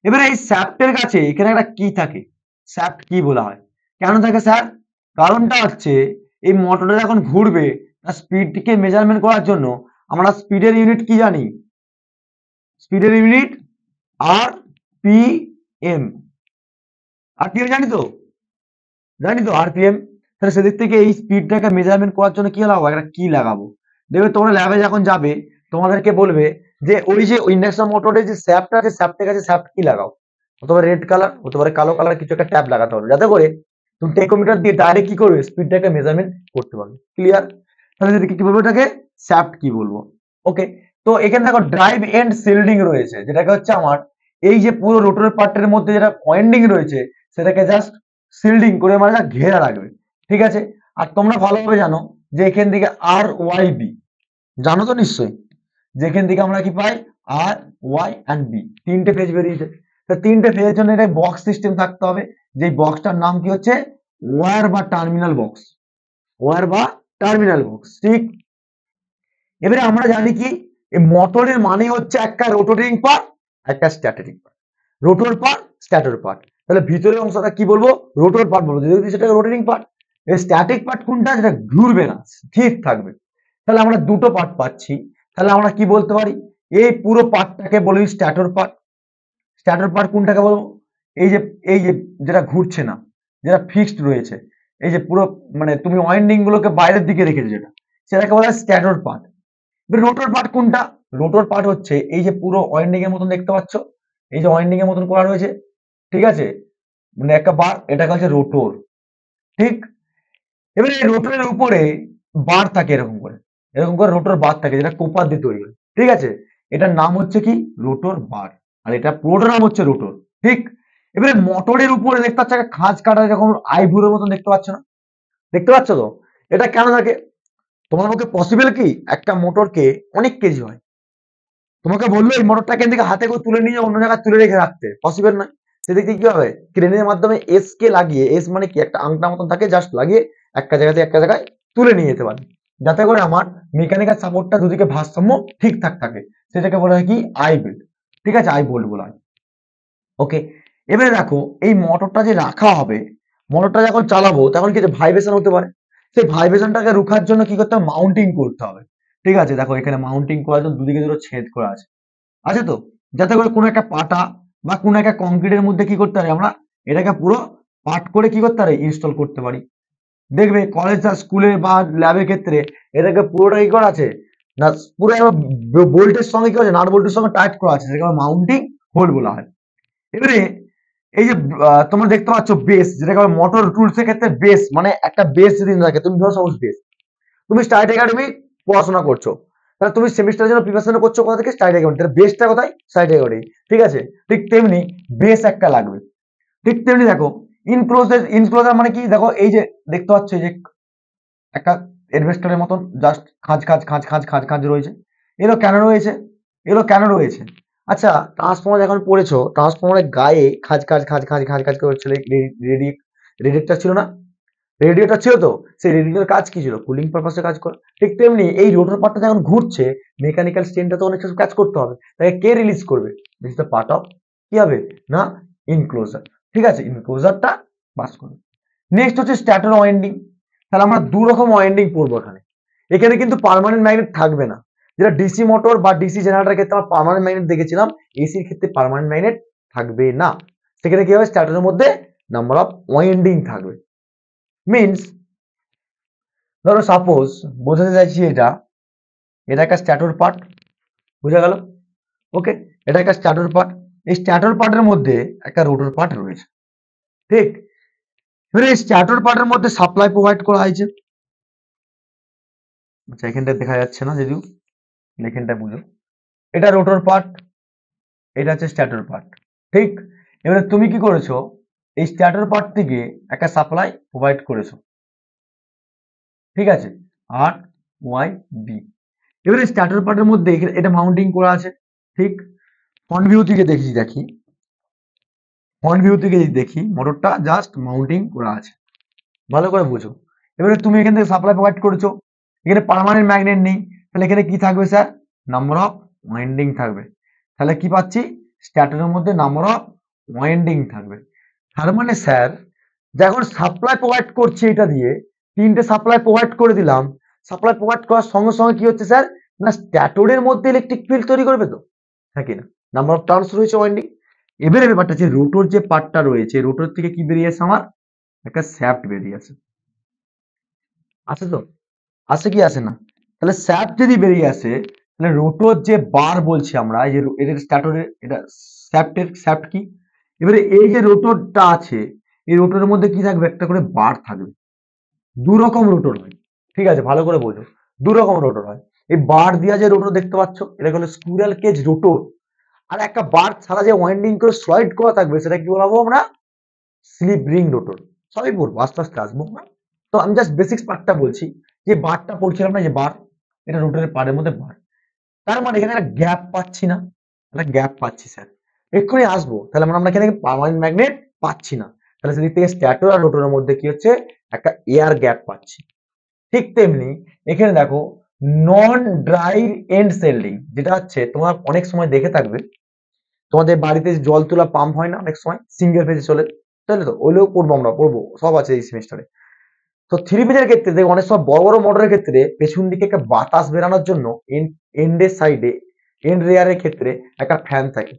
এবারে এই স্যাপ্টের কাছে এখানে একটা কি থাকে, স্যাপ্ট কি বলা হয়, কেন থাকে স্যার? কারণটা হচ্ছে এই মোটরটা যখন ঘুরবে তার স্পিডকে মেজারমেন্ট করার জন্য আমরা স্পিডের ইউনিট কি জানি, স্পিডের ইউনিট আর পি এম, আর পি এম জানি তো, জানি তো আরপিএম। তাহলে সেদিক থেকে এই স্পিডটাকে মেজারমেন্ট করার জন্য কি লাগাবো, একটা কি লাগাবো। দেখবে তোমরা ল্যাবে যখন যাবে তোমাদেরকে বলবে যে ওই যে ইন্ডাকশন মোটরের যে স্যাপটা আছে, স্যাপটের কাছে স্যাপ্ট কি লাগাও, অথবা রেড কালার, হতে পারে কালো কালার, কিছু একটা ট্যাব লাগাতে হবে, যাতে করে তুমি টেকোমিটার দিয়ে ডাইরেক্ট কি করবে, স্পিডটাকে মেজারমেন্ট করতে পারবে। ক্লিয়ার? তাহলে যদি কি বলবো, এটাকে স্যাপ্ট কি বলবো। ওকে, তো এখানে দেখো ড্রাইভ এন্ড শিল্ডিং রয়েছে, যেটাকে হচ্ছে আমার এই যে পুরো রোটরের পার্টের মধ্যে যেটা ওয়াইন্ডিং রয়েছে সেটাকে জাস্ট শিল্ডিং করে মানে ঘেরা রাখবে। ঠিক আছে, আর তোমরা ভালোভাবে জানো যে এখান থেকে আর ওয়াই বি, জানো তো নিশ্চয়ই, যেখান থেকে আমরা কি পাই, আর ওয়াই অ্যান্ড বি, তিনটে ফেজ বেরিয়েছে। তো তিনটে ফেজের জন্য এটা বক্স সিস্টেম থাকতে হবে, যে বক্সটার নাম কি হচ্ছে ওয়্যার বা টার্মিনাল বক্স, ওয়্যার বা টার্মিনাল বক্স। ঠিক, এবারে আমরা জানি কি, এই মোটরের মানে হচ্ছে একটা রোটেটিং পার্ট, একটা static part, rotor part, stator part. তাহলে ভিতরের অংশটা কি বলবো, রোটর পার্ট বলবো, যদি সেটা রোটেটিং পার্ট। এই স্ট্যাটিক পার্ট কোনটা, যেটা ঘুরবে না, স্থির থাকবে। তাহলে আমরা দুটো পার্ট পাচ্ছি। তাহলে আমরা কি বলতে পারি, এই পুরো পার্টটাকে বলি স্ট্যাটর পার্ট। স্ট্যাটর পার্ট কোনটাকে বলবো, এই যে এই যে যেটা ঘুরছে না, যেটা ফিক্সড রয়েছে, এই যে পুরো মানে তুমি ওয়াইন্ডিং গুলোকে বাইরের দিকে রেখেছো যেটা, সেটাকে বলা হয় স্ট্যাটর পার্ট। রোটর পার্ট কোনটা, রোটর পার্ট হচ্ছে এই যে পুরো ওয়াইন্ডিং এর মতন দেখতে পাচ্ছ, এই যে ওয়াইন্ডিং এর মতন করা রয়েছে, ঠিক আছে, মানে একটা বার, এটাকে হচ্ছে রোটর। ঠিক, এবারে এই রোটরের উপরে বার থাকে এরকম করে রোটর বার থাকে যেটা কোপার দিয়ে তৈরি হয়, ঠিক আছে, এটার নাম হচ্ছে কি রোটর বার, আর এটা পুরোটার নাম হচ্ছে রোটর। ঠিক, এবারে মোটরের উপরে দেখতে পাচ্ছ একটা খাঁজ কাটা এরকম আইভুরের মতন দেখতে পাচ্ছ না, দেখতে পাচ্ছ তো, এটা কেন থাকে? তোমার পক্ষে পসিবল কি একটা মোটরকে অনেক কেজি হয়, তোমাকে বললো এই মোটরটা এখান থেকে হাতে করে তুলে নিয়ে অন্য জায়গায় তুলে রেখে রাখতে, পসিবল নয়। সেদিক থেকে কি হবে, ক্রেনের মাধ্যমে এস কে লাগিয়ে, এস মানে কি একটা আংটা মতন থাকে, জাস্ট লাগিয়ে একটা জায়গা থেকে একটা জায়গায় তুলে নিয়ে যেতে পারি, যাতে করে আমার মেকানিক্যাল সাপোর্টটা দুদিকে ভারসাম্য ঠিকঠাক থাকে, সেটাকে বলা হয় কি আই বেল্ট। ঠিক আছে, আই বোল্ট বলা হয়। ওকে, এবারে দেখো এই মোটরটা যে রাখা হবে, মোটরটা যখন চালাবো তখন কি ভাইব্রেশন হতে পারে, সেই ভাইব্রেশনটাকে রুখার জন্য কি করতে হবে, মাউন্টিং করতে হবে। ঠিক আছে, দেখো এখানে মাউন্টিং করার জন্য দুদিকে দুটো ছেদ করা আছে, আছে তো, যাতে করে কোনো একটা পাটা বা কোনো একটা কংক্রিটের মধ্যে কি করতে পারি আমরা, এটাকে পুরো পাট করে কি করতে পারি, ইনস্টল করতে পারি। দেখবে কলেজ আর স্কুলে বা ল্যাবের ক্ষেত্রে এটাকে পুরোটা কি করা আছে না, পুরো বোল্টের সঙ্গে কি আছে, নাট বোল্টের সঙ্গে টাইট করা আছে, সেটাকে মাউন্টিং হোল বলা হয়। এবারে এই যে তোমরা দেখতে পাচ্ছ বেস, যেটাকে মোটর টুলস এর ক্ষেত্রে বেস, মানে একটা বেস যদি থাকে, তুমি ধরো সাপোজ বেস, তুমি স্টাইট একাডেমি পড়াশোনা করছো, তাহলে তুমি সেমিস্টারের জন্য প্রিপারেশন করছো কোথা থেকে, স্টাইট একাডেমি, তাহলে বেসটা কোথায়, স্টাইট একাডেমি। ঠিক আছে, ঠিক তেমনি বেস একটা লাগবে। ঠিক তেমনি দেখো ইনক্লোজার, ইনক্লোজার মানে কি, দেখো এই যে দেখতে পাচ্ছ এই যে একটা এডভেস্টারের মতন জাস্ট খাঁজ খাঁজ খাঁজ খাঁজ খাঁজ খাঁজ রয়েছে, এগুলো কেন রয়েছে, এগুলো কেন রয়েছে? আচ্ছা, ট্রান্সফর্মার যখন পড়েছো, ট্রান্সফর্মারের গায়ে খাঁজ খাঁজ খাঁজ খাঁজ খাঁজ খাঁজ করে রেডিয়েটর ছিল না, রেডিয়েটর ছিল তো, সেই রেডিয়েটর কাজ কি ছিল, কুলিং পারপাসে কাজ করে। ঠিক তেমনি এই রোটর পার্টটা যখন ঘুরছে, মেকানিক্যাল স্ট্রেনটা তো অনেক কিছু কাজ করতে হবে, তাকে কে রিলিজ করবে, দিস দ্য পার্ট অফ কি হবে না, ইনক্লোজার। ঠিক আছে, ইনক্লোজারটা পাস করবে। নেক্সট হচ্ছে স্ট্যাটর ওয়াইন্ডিং। তাহলে আমরা দু রকম ওয়াইন্ডিং পড়বো এখানে, এখানে কিন্তু পার্মানেন্ট ম্যাগনেট থাকবে না, যেটা ডিসি মোটর বা ডিসি জেনারেটরের ক্ষেত্রে আমরা পার্মানেন্ট ম্যাগনেট দেখেছিলাম, এসির ক্ষেত্রে পার্মানেন্ট ম্যাগনেট থাকবে না। সেখানে কি হবে, স্ট্যাটরের মধ্যে নাম্বার অফ ওয়াইন্ডিং থাকবে। মিনস ধরো সাপোজ বোঝাতে চাইছি এটা একটা স্ট্যাটর পার্ট, বোঝা গেল? ওকে, এটা একটা স্ট্যাটর পার্ট, এই স্ট্যাটর পার্টের মধ্যে একটা রোটর পার্ট রয়েছে। ঠিক, এবারে এই স্ট্যাটর পার্টের মধ্যে সাপ্লাই প্রোভাইড করা হয়েছে, আচ্ছা এখানটা দেখা যাচ্ছে না যদিও, এখানটা বুঝো, এটা রোটর পার্ট, এটা হচ্ছে স্ট্যাটর পার্ট। ঠিক, এবারে তুমি কি করেছো, এই স্ট্যাটর পার্ট থেকে একটা সাপ্লাই প্রোভাইড করেছো, ঠিক আছে, আর ওয়াই বি। এবারে স্ট্যাটর পার্টের মধ্যে এটা মাউন্টিং করা আছে। ঠিক, ফ্রন্ট ভিউ থেকে দেখি ফ্রন্ট ভিউ থেকে দেখি মোটরটা জাস্ট মাউন্টিং করা আছে, ভালো করে বুঝো। এবারে তুমি এখান থেকে সাপ্লাই প্রোভাইড করেছো, এখানে পার্মানেন্ট ম্যাগনেট নেই, তাহলে এখানে কি থাকবে স্যার, নাম্বার অফ ওয়াইন্ডিং থাকবে। তাহলে কি পাচ্ছি, স্ট্যাটরের মধ্যে নাম্বার অফ ওয়াইন্ডিং থাকবে। তার মানে স্যার যখন সাপ্লাই প্রোভাইড করছি এটা দিয়ে, তিনটে সাপ্লাই প্রোভাইড করে দিলাম, সাপ্লাই প্রোভাইড করার সঙ্গে সঙ্গে কি হচ্ছে স্যার, না স্ট্যাটরের মধ্যে ইলেকট্রিক ফিল্ড তৈরি করবে তো, নাকি না, নাম্বার অফ টার্নস রয়েছে ওয়াইন্ডিং। এবারে ব্যাপারটা যে রোটর যে পার্টটা রয়েছে, রোটর থেকে কি বেরিয়ে আসে, আমার একটা শ্যাফট বেরিয়ে আসে, আছে তো, আসে কি আসে না? তাহলে শ্যাফট যদি বেরিয়ে আসে, তাহলে রোটর যে বার বলছি আমরা, এই যে এটা স্ট্যাটরের, এটা শ্যাফট কি, এবারে এই যে রোটরটা আছে, এই রোটরের মধ্যে কি থাকবে, একটা করে বার থাকবে। দু রকম রোটর হয়, ঠিক আছে, ভালো করে বোঝো, দু রকম রোটর হয়। এই বার দিয়া যে রোটর দেখতে পাচ্ছ, এটা হলো স্কুইরাল কেজ রোটর, আর একটা বার ছাড়া যে ওয়াইন্ডিং করে স্লয়েড করা থাকবে, সেটা কি বলবো আমরা, স্লিপ রিং রোটর। সবই বলবো, আস্তে আস্তে আসবো না। তো আমি জাস্ট বেসিক্স পার্টটা বলছি, যে বারটা পড়ছিলাম না, যে বার, এটা রোটরের পার্টের মধ্যে বার, তার মানে এখানে একটা গ্যাপ পাচ্ছি না, একটা গ্যাপ পাচ্ছি স্যার, এক্ষুনি আসবো, তাহলে আমরা এখানে পার্মানেন্ট ম্যাগনেট পাচ্ছি না, তাহলে সেদিক থেকে স্ট্যাটর আর রোটরের মধ্যে কি হচ্ছে, একটা এয়ার গ্যাপ পাচ্ছি। ঠিক তেমনি এখানে দেখো নন ড্রাই এন্ড সেল্ডিং, যেটা হচ্ছে তোমার অনেক সময় দেখে থাকবে, তোমাদের বাড়িতে জল তোলা পাম্প হয় না অনেক সময়, সিঙ্গেল ফেজে চলে, তাহলে তো ওইগুলো পড়বো, আমরা পড়বো, সব আছে এই সেমিস্টারে। তো থ্রি ফেজের ক্ষেত্রে দেখো অনেক সময় বড় বড় মোটরের ক্ষেত্রে পেছন দিকে একটা বাতাস বেরানোর জন্য এন্ডের সাইডে এন্ড রেয়ারের ক্ষেত্রে একটা ফ্যান থাকে।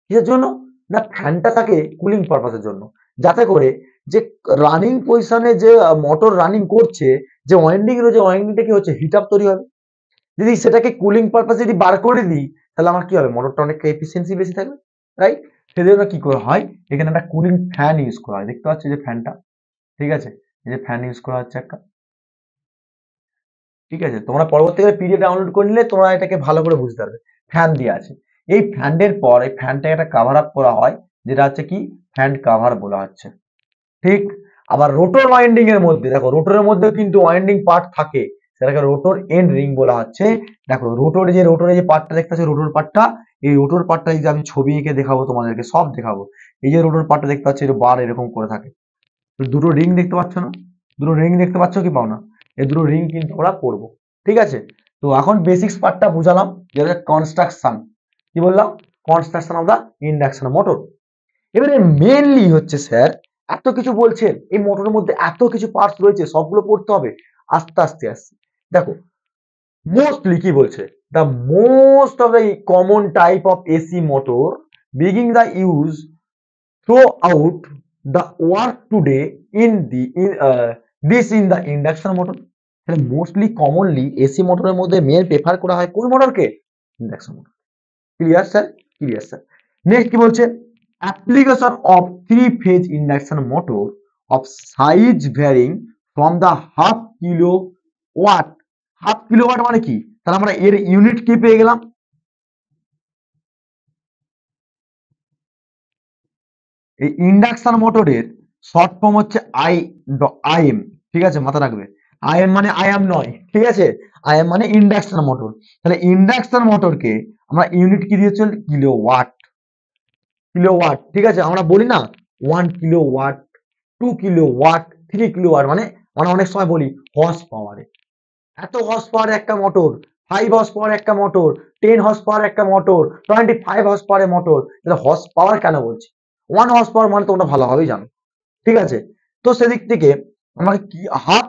কিসের জন্য? না ফ্যানটা থাকে কুলিং পারপাসের জন্য, যাতে করে যে রানিং পজিশনে যে মোটর রানিং করছে, যে ওয়াইন্ডিং রয়েছে ওয়াইন্ডিংটা কি হচ্ছে হিট আপ তৈরি হবে। যদি সেটাকে কুলিং পারপাসে যদি বার করে দিই তাহলে আমার কি হবে, মোটরটা অনেকটা এফিসিয়েন্সি বেশি থাকবে, রাইট? সেজন্য কি করা হয়, এখানে একটা কুলিং ফ্যান ইউজ করা হয়। দেখতে পাচ্ছ যে ফ্যানটা, ঠিক আছে, এই যে ফ্যান ইউজ করা হচ্ছে একটা, ঠিক আছে। তোমরা পরবর্তীকালে পিডিএফ ডাউনলোড করে নিলে তোমরা এটাকে ভালো করে বুঝতে পারবে। ফ্যান দিয়ে আছে, এই ফ্যানের পর এই ফ্যানটাকে একটা কাভার আপ করা হয়, যেটা হচ্ছে কি ফ্যান কাভার বলা হচ্ছে, ঠিক। আবার রোটর ওয়াইন্ডিং এর মধ্যে দেখো, রোটরের মধ্যে কিন্তু ওয়াইন্ডিং পার্ট থাকে, সেটাকে রোটর এন্ড রিং বলা হচ্ছে। দেখো রোটরে যে পার্টটা দেখতে পাচ্ছ, রোটর পার্টটা, এই রোটর পার্টটা এই যে আমি ছবি এঁকে দেখাবো তোমাদেরকে, সব দেখাবো। এই যে রোটর পার্টটা দেখতে পাচ্ছ, এটা বার এরকম করে থাকে, দুটো রিং দেখতে পাচ্ছ না? দুটো রিং দেখতে পাচ্ছ কি পাও না? এই দুটো রিং কিন্তু আমরা পড়বো, ঠিক আছে। তো এখন বেসিক্স পার্টটা বুঝালাম, যেটা কনস্ট্রাকশন, কি বললাম, construction of the induction motor. এবারে মেনলি হচ্ছে স্যার, এত কিছু বলছেন, এই মোটরের মধ্যে এত কিছু পার্টস রয়েছে, সবগুলো পড়তে হবে, আস্তে আস্তে আসছে। দেখো মোস্টলি কি বলছে, the most of the common type of AC motor বিগিং the use throughout the work today in the this in the induction motor। তাহলে মোস্টলি কমনলি এসি মোটরের মধ্যে মেন প্রেফার করা হয় কোন মোটরকে? Induction motor. Clear sir? Clear sir. Next কি বলছে, application of three phase induction motor of size varying from the half kilowatt. Half kilowatt মানে কি? তাহলে আমরা এর ইউনিট কি পেয়ে গেলাম, এই ইন্ডাকশন মোটরের শর্ট ফর্ম হচ্ছে আইএম, ঠিক আছে, মাথা রাখবে। আইএম মানে আইএম নয়, ঠিক আছে, আইএম মানে ইন্ডাকশন মোটর। তাহলে ইন্ডাকশন মোটরকে আমরা ইউনিট কি দিয়েছি, কিলো ওয়াট, কিলো ওয়াট, ঠিক আছে। আমরা বলি না 1 kilowatt, 2 kilowatt, 3 kilowatt, মানে আমরা অনেক সময় বলি হর্স পাওয়ারে, এত হর্স পাওয়ার একটা মোটর, 5 হর্স পাওয়ার একটা মোটর, 10 হর্স পাওয়ার একটা মোটর, 25 হর্স পাওয়ার মোটর। তাহলে হর্স পাওয়ার কেন বলছি? 1 হর্স পাওয়ার মানে তোমরা ভালোভাবেই জানো, ঠিক আছে। তো সেদিক থেকে আমাকে কি half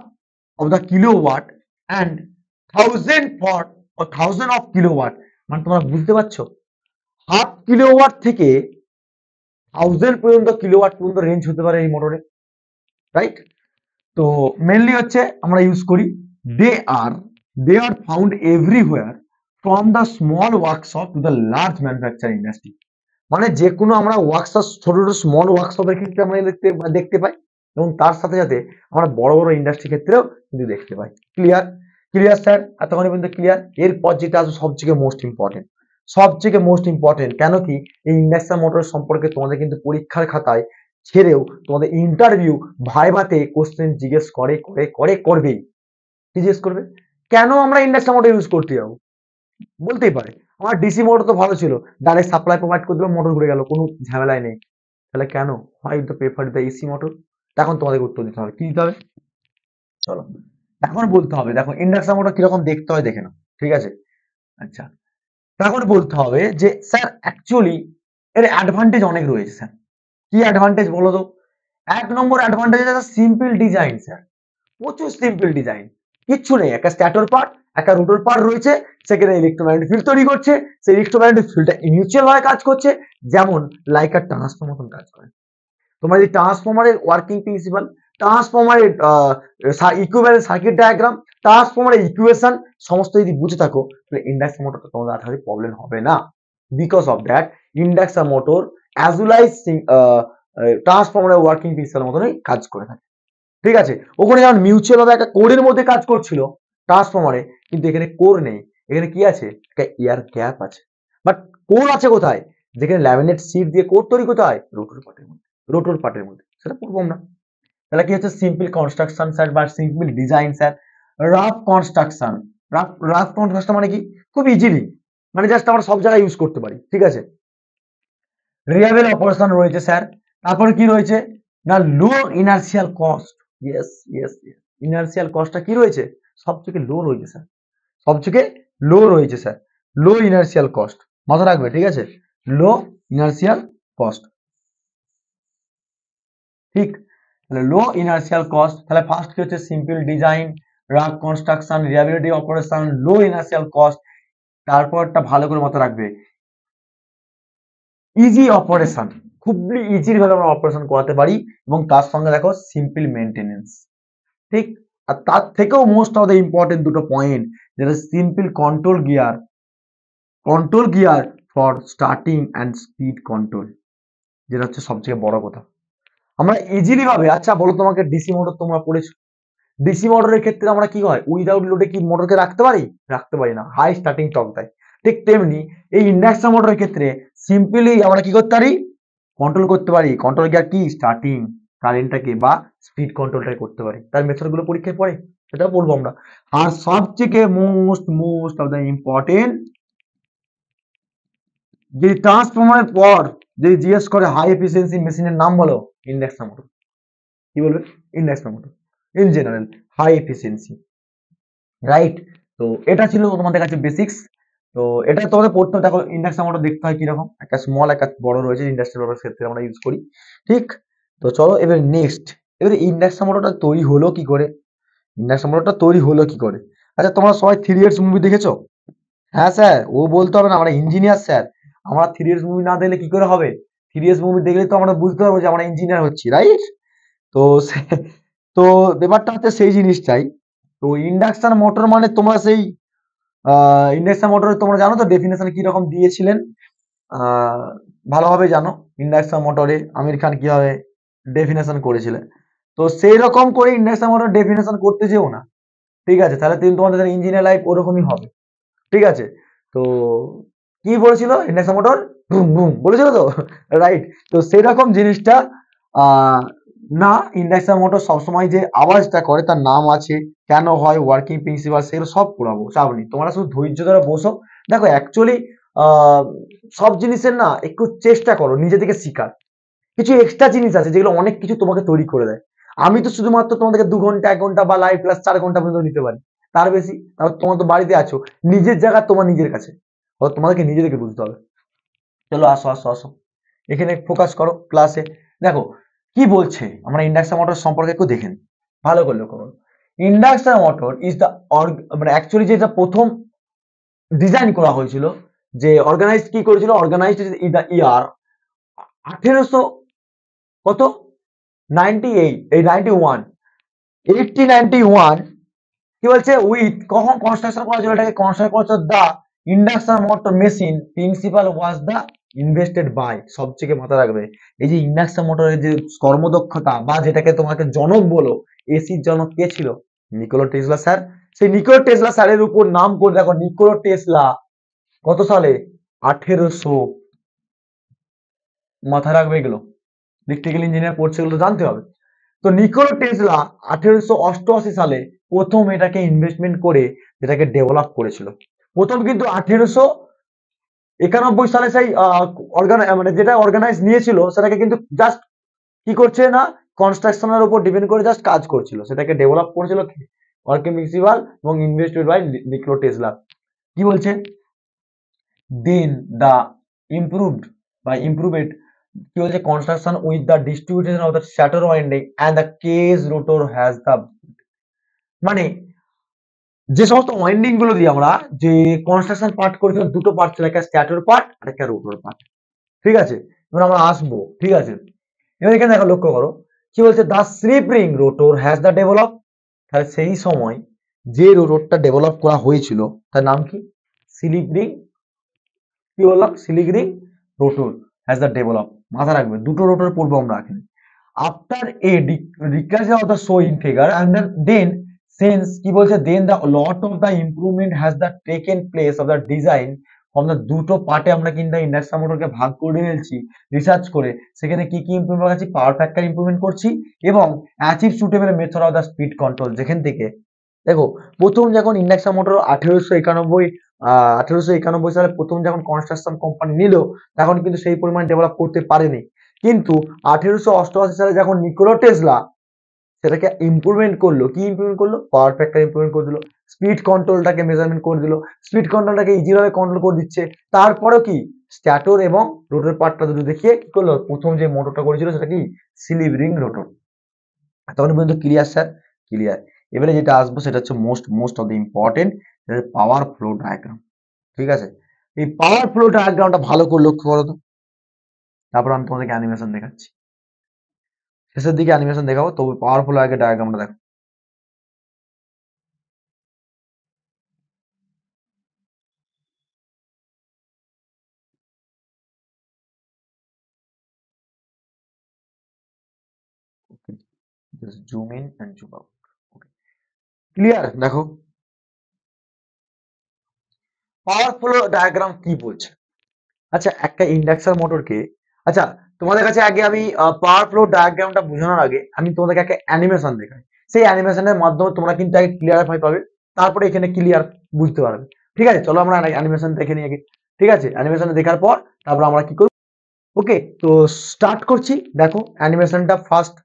of the kilowatt and 1000 of kilowatt, মানে তোমরা বুঝতে পারছো, হাফ কিলো ওয়াট থেকে 1000 পর্যন্ত কিলোওয়াট পর্যন্ত রেঞ্জ হতে পারে এই মোটরে, রাইট? তো মেনলি হচ্ছে আমরা ইউজ করি, they are they are found everywhere from the small workshop to the large manufacturing industry. মানে যে কোনো আমরা ওয়ার্কশপ, ছোট ছোট স্মল ওয়ার্কশপের ক্ষেত্রে আমরা দেখতে পাই, এবং তার সাথে সাথে আমরা বড় বড় ইন্ডাস্ট্রি ক্ষেত্রেও কিন্তু দেখতে পাই। ক্লিয়ার? Clear sir? এতক্ষণ পর্যন্ত ক্লিয়ার? এরপর যেটা আছে সবথেকে মোস্ট ইম্পর্টেন্ট, সবথেকে মোস্ট ইম্পর্টেন্ট, কেন কি এই ইন্ডাকশন মোটর সম্পর্কে তোমাদের কিন্তু পরীক্ষার খাতায় ছেড়েও তোমাদের ইন্টারভিউ ভাইভাতে কোশ্চেন জিজ্ঞেস করবেই। কি জিজ্ঞেস করবে? কেন আমরা ইন্ডাকশন মোটর ইউজ করতে যাবো? বলতেই পারে আমার ডিসি মোটর তো ভালো ছিল, ডাইরেক্ট সাপ্লাই প্রোভাইড করে দিলাম, মোটর ঘুরে গেল, কোনো ঝামেলাই নেই। তাহলে কেন why the prefer the AC motor? এখন তোমাদের উত্তর দিতে হবে, কি দিতে হবে? চলো এখন বলতে হবে, দেখো ইন্ডাকশন মোটর কিরকম দেখতে হয় দেখে নাও, ঠিক আছে। আচ্ছা, তখন বলতে হবে যে স্যার অ্যাকচুয়ালি এর অ্যাডভান্টেজ অনেক রয়েছে স্যার। কি অ্যাডভান্টেজ বলো তো? 1 নম্বর অ্যাডভান্টেজ আছে সিম্পল ডিজাইন স্যার, প্রচুর সিম্পল ডিজাইন, কিচ্ছু নেই, একটা স্ট্যাটর পার্ট, একটা রোটর পার্ট রয়েছে, সেখানে ইলেকট্রোম্যাগনেটিক ফিল্ড তৈরি করছে, সেই ইলেকট্রোম্যাগনেটিক ফিল্ডটা মিউচুয়াল ভাবে কাজ করছে, যেমন লাইক আর ট্রান্সফর্মার মতন কাজ করে। তোমরা যদি ট্রান্সফর্মারের ওয়ার্কিং প্রিন্সিপাল, ট্রান্সফর্মারের ইকুইভ্যালেন্ট সার্কিট ডায়াগ্রাম, ট্রান্সফর্মারের ইকুয়েশন সমস্ত যদি বুঝে থাকো, তাহলে ইন্ডাকশন মোটরটা তোমাদের আশা করি প্রবলেম হবে না। Because of that induction motor as well as ট্রান্সফর্মারের ওয়ার্কিং প্রিন্সিপাল মতনই কাজ করে থাকে, ঠিক আছে। ওখানে যেমন মিউচুয়াল ভাবে একটা কোরের মধ্যে কাজ করছিল ট্রান্সফর্মারে, কিন্তু এখানে কোর নেই, এখানে কি আছে, একটা এয়ার গ্যাপ আছে। বাট কোর আছে কোথায়? যেখানে ল্যামিনেট শীট দিয়ে কোর তৈরি কোথায়? রোটর পার্টের মধ্যে, রোটর পার্টের মধ্যে, সেটা পড়বো আমরা। তাহলে কি হচ্ছে সিম্পল কনস্ট্রাকশন স্যার বা simple design sir. Rough construction, rough construction মানে কি? খুব ইজিলি, মানে জাস্ট আমরা সব জায়গায় ইউজ করতে পারি, ঠিক আছে। রিয়াবেল অপারেশন রয়েছে স্যার, তারপরে কি রয়েছে না low inertial cost. Yes yes, inertial কস্টটা কি রয়েছে? সবথেকে লো রয়েছে স্যার, সবথেকে লো রয়েছে স্যার, লো ইনার্সিয়াল কস্ট, মাথা রাখবে, ঠিক আছে, লো ইনার্সিয়াল কস্ট, ঠিক। তাহলে লো ইনার্শিয়াল কস্ট, তাহলে ফার্স্ট কি হচ্ছে সিম্পল ডিজাইন, রাগ কনস্ট্রাকশন, রিহ্যাবিলিটি অপারেশন, লো ইনার্শিয়াল কস্ট। তারপরটা ভালো করে মাথায় রাখবে, ইজি অপারেশন, খুবই ইজি ভাবে আমরা অপারেশন করাতে পারি, এবং তার সঙ্গে দেখো সিম্পল মেনটেনেন্স, ঠিক। আর তার থেকেও মোস্ট অফ দ্য ইম্পর্টেন্ট দুটো পয়েন্ট, যেটা simple control gear for starting and speed control, যেটা হচ্ছে সবথেকে বড় কথা। আমরা ইজিলি ভাবে, আচ্ছা বলো তোমাকে ডিসি মোটর তোমরা পড়েছো, ডিসি মোটরের ক্ষেত্রে আমরা কি হয়, উইদাউট লোডে কি মোটরকে রাখতে পারি? রাখতে পারি না, হাই স্টার্টিং টর্ক দেয়। ঠিক তেমনি এই ইন্ডাকশন মোটরের ক্ষেত্রে সিম্পলি আমরা কি করতে পারি, কন্ট্রোল করতে পারি। কন্ট্রোল গিয়ার কি, স্টার্টিং কারেন্টটাকে বা স্পিড কন্ট্রোলটাকে করতে পারি। তার মেথড গুলো পরীক্ষায় পড়ে, সেটা বলবো আমরা। আর সবথেকে মোস্ট অফ দ্য ইম্পর্টেন্ট, যে ট্রান্সফরমারের পর যে জিজ্ঞেস করে হাই এফিসিয়েন্সি মেশিনের নাম বলো, ইন্ডাকশন মোটর। কি বলবে? Induction motor in general, high efficiency, right. তো এটা ছিল তোমাদের কাছে বেসিক্স। তো এটা তোমাদের পড়তে হবে। দেখো ইন্ডাকশন মোটর দেখতে হয় কিরকম, একটা স্মল একটা বড় রয়েছে, ইন্ডাস্ট্রিয়াল পারপাস ক্ষেত্রে আমরা ইউজ করি, ঠিক। তো চলো এবার নেক্সট, এবারে ইন্ডাকশন মোটরটা তৈরি হলো কি করে, ইন্ডাকশন মোটরটা তৈরি হলো কি করে। আচ্ছা তোমরা সবাই 3 Idiots মুভি দেখেছো? হ্যাঁ স্যার, ও বলতে হবে না, আমরা ইঞ্জিনিয়ার স্যার, আমরা 3 Idiots মুভি না দেখলে কি করে হবে? 3 Idiots মুভি দেখলে তো আমরা বুঝতে পারবো যে আমরা ইঞ্জিনিয়ার হচ্ছি, রাইট। তো তো ব্যাপারটা হচ্ছে সেই জিনিসটাই। তো ইন্ডাকশন মোটর মানে তোমরা সেই ইন্ডাকশন মোটর তোমরা জানো তো ডেফিনেশন কি রকম দিয়েছিলেন, আহ, ভালোভাবে জানো ইন্ডাকশন মোটরে আমির খান কিভাবে ডেফিনেশন করেছিলেন। তো সেই রকম করে ইন্ডাকশন মোটর ডেফিনেশন করতে যেও না, ঠিক আছে, তাহলে তোমাদের ইঞ্জিনিয়ার লাইফ ওরকমই হবে, ঠিক আছে। তো কি বলেছিল ইন্ডাকশন মোটর, বুম বুম বলেছিল তো, রাইট। তো সেরকম জিনিসটা আহ না, ইন্ডাকশন মোটর সবসময় যে আওয়াজটা করে তার নাম আছে, কেন হয়, ওয়ার্কিং প্রিন্সিপাল, সেগুলো সব পড়াবো, চাপ নেই, তোমরা শুধু ধৈর্য ধরে বসো। দেখো অ্যাকচুয়ালি সব জিনিসের না একটু চেষ্টা করো নিজে থেকে শিখার। কিছু এক্সট্রা জিনিস আছে যেগুলো অনেক কিছু তোমাকে তৈরি করে দেয়। আমি তো শুধুমাত্র তোমাদেরকে 2 ঘন্টা 1 ঘন্টা বা লাইভ ক্লাস 4 ঘন্টা পর্যন্ত নিতে পারি, তার বেশি। তারপর তোমার তো বাড়িতে আছো, নিজের জায়গা তোমার নিজের কাছে, তোমাদেরকে নিজেদেরকে বুঝতে হবে। চলো আসো আসো আসো, এখানে ফোকাস করো ক্লাসে। দেখো কি বলছে, আমরা ইন্ডাকশন মোটর সম্পর্কে একটু দেখেন, ভালো করে লক্ষ্য করো। ইন্ডাকশন মোটর ইজ দ্য, মানে অ্যাকচুয়ালি যেটা প্রথম ডিজাইন করা হয়েছিল, যে অর্গানাইজ কি করেছিল, অর্গানাইজড ইন দ্য ইয়ার 1800 কত, 98, এই 91, 1891, কি বলছে, উইথ কখন কনস্ট্রাকশন করা হয়েছিল, এটাকে কনস্ট্রাকশন করা হয়েছিল the induction motor machine principle was the invested by, সবথেকে মাথায় রাখবে, এই যে ইন্ডাকশন মোটরের যে কর্মদক্ষতা বা যেটাকে তোমাকে জনক বলো, এসির জনক কে ছিল, নিকোলা টেসলা স্যার। সেই নিকোলা টেসলা স্যারের উপর নাম করে দেখো, নিকোলা টেসলা কত সালে, 1800, মাথায় রাখবে এগুলো, ইলেকট্রিক্যাল ইঞ্জিনিয়ার পড়ছে, এগুলো জানতে হবে। তো নিকোলা টেসলা 1888 সালে প্রথম এটাকে ইনভেস্টমেন্ট করে যেটাকে ডেভেলপ করেছিল। প্রথম কিন্তু 1891 সালে সেই মানে যেটা অর্গানাইজ নিয়েছিল সেটাকে কিন্তু জাস্ট কি করছে না, কনস্ট্রাকশনের উপর ডিপেন্ড করে জাস্ট কাজ করছিল, সেটাকে ডেভেলপ করেছিল ওয়ার্কিং প্রিন্সিপাল এবং ইনভেস্টেড বাই নিকোলা টেসলা। কি বলছে, দেন দা ইমপ্রুভড বা ইমপ্রুভড, কি বলছে, construction with the distribution of the stator winding and the cage rotor has the, মানে যে সমস্ত ওয়াইন্ডিং গুলো দিয়ে আমরা যে কনস্ট্রাকশন পার্ট করেছিলাম, দুটো পার্ট ছিল, একটা স্ট্যাটার পার্ট আর একটা রোটর পার্ট, ঠিক আছে। এবার আমরা আসবো, ঠিক আছে। এবার এখানে দেখো লক্ষ্য করো, কি বলছে, the slip ring rotor has the develop, তাহলে সেই সময় যে রোটরটা ডেভেলপ করা হয়েছিল তার নাম কি, স্লিপ রিং, কি বললাম, slip ring rotor has the develop, মাথা রাখবে দুটো রোটর পড়বো আমরা এখানে। After a recursion of the show in figure and then since কি বলছে, then the lot of the improvement has the taken place of the design from the, দুটো পার্টে আমরা কিন্তু ইন্ডাকশন মোটরকে ভাগ করে ফেলছি রিসার্চ করে, সেখানে কি কি ইমপ্রুভমেন্ট করছি, পাওয়ার ফ্যাক্টর ইমপ্রুভমেন্ট করছি এবং achieve suitable method of the speed control, যেখান থেকে দেখো প্রথম যখন ইন্ডাকশন মোটর 1891 সালে প্রথম যখন কনস্ট্রাকশন কোম্পানি নিল, তখন কিন্তু সেই পরিমাণ ডেভেলপ করতে পারেনি। কিন্তু 1888 সালে যখন নিকোলা টেসলা সেটাকে ইমপ্রুভমেন্ট করলো, কি ইমপ্রুভমেন্ট করলো, পাওয়ার ফ্যাক্টর ইমপ্রুভমেন্ট করে দিল, স্পিড কন্ট্রোলটাকে মেজারমেন্ট করে দিল, স্পিড কন্ট্রোলটাকে ইজি ভাবে কন্ট্রোল করে দিচ্ছে। তারপরেও কি, স্ট্যাটর এবং রোটর পার্টটা দুটো দেখিয়ে কি করলো, প্রথম যে মোটরটা করেছিল সেটা কি, স্লিপ রিং রোটর, তখন পর্যন্ত ক্লিয়ার স্যার? ক্লিয়ার। এবারে যেটা আসবো সেটা হচ্ছে most of the important, power flow diagram. ঠিক আছে, এই পাওয়ার ফ্লো ডায়াগ্রামটা ভালো করে লক্ষ্য করো তো, তারপর আমি তোমাদেরকে অ্যানিমেশন দেখাচ্ছি, শেষের দিকে অ্যানিমেশন দেখাবো, তবে পাওয়ার ফ্লো আগে ডায়াগ্রামটা দেখো। Zoom in and zoom out. Clear? দেখো পাওয়ার ফ্লো ডায়াগ্রাম কি বলছে। আচ্ছা, একটা ইন্ডাকশন মোটরকে, আচ্ছা তোমাদের কাছে আগে আমি পাওয়ার ফ্লো ডায়াগ্রামটা বোঝানোর আগে আমি তোমাদেরকে একটা অ্যানিমেশন দেখাই, সেই অ্যানিমেশনের মাধ্যমে তোমরা কিন্তু আগে ক্লিয়ার পাবে, তারপরে এখানে ক্লিয়ার বুঝতে পারবে। ঠিক আছে, চলো আমরা অ্যানিমেশন দেখে নিই আগে। ঠিক আছে, অ্যানিমেশন দেখার পর তারপর আমরা কি করব। ওকে, তো স্টার্ট করছি। দেখো অ্যানিমেশনটা ফার্স্ট,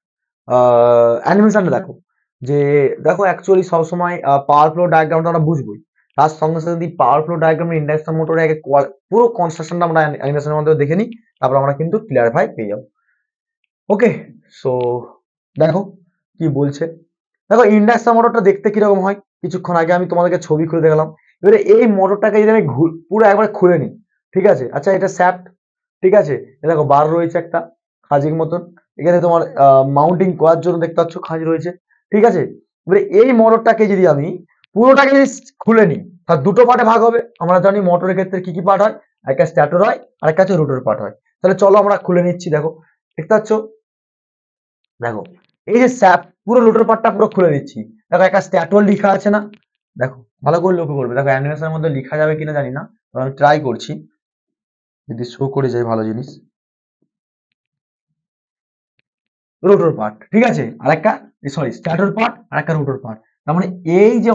অ্যানিমেশনটা দেখো, যে দেখো অ্যাকচুয়ালি সবসময় পাওয়ার ফ্লো ডায়াগ্রামটা আমরা বুঝবোই, তার সঙ্গে সাথে যদি পাওয়ার ফ্লো ডায়াগ্রামের ইন্ডাকশন মোটরে আগে পুরো কনস্ট্রাকশনটা আমরা অ্যানিমেশনের মধ্যে দেখে নিই, তারপর আমরা কিন্তু ক্লিয়ারিফাই পেয়ে যাবো। ওকে, সো দেখো কি বলছে। দেখো ইন্ডাকশন মোটরটা দেখতে কিরকম হয়, কিছুক্ষণ আগে আমি তোমাদেরকে ছবি খুলে দেখালাম। এবারে এই মোটরটাকে যদি আমি পুরো একবার খুলে নিই, ঠিক আছে, আচ্ছা এটা শ্যাফট, ঠিক আছে, এ দেখো বার রয়েছে একটা খাঁজির মতন, এখানে তোমার মাউন্টিং করার জন্য দেখতে পাচ্ছ খাঁজ রয়েছে। ঠিক আছে, এবারে এই মোটরটাকে যদি আমি পুরোটাকে যদি খুলে নিই, তার দুটো পার্টে ভাগ হবে। আমরা জানি মোটরের ক্ষেত্রে কি কি পার্ট হয়, একটা স্ট্যাটর হয় আর একটা হচ্ছে রোটর পার্ট হয়। তাহলে চলো আমরা খুলে নিচ্ছি। দেখো দেখতে পাচ্ছ, দেখো এই যে পুরো রোটর পার্টটা পুরো খুলে নিচ্ছি। দেখো একটা স্ট্যাটর লেখা আছে না, দেখো ভালো করে লক্ষ্য করবে। দেখো অ্যানিমেশনের মধ্যে লেখা যাবে কিনা জানি না, তবে আমি ট্রাই করছি, যদি শো করে যায় ভালো জিনিস। রোটর পার্ট, ঠিক আছে, আর একটা সরি স্ট্যাটর পার্ট আর একটা রোটর পার্ট। তার মানে এই যে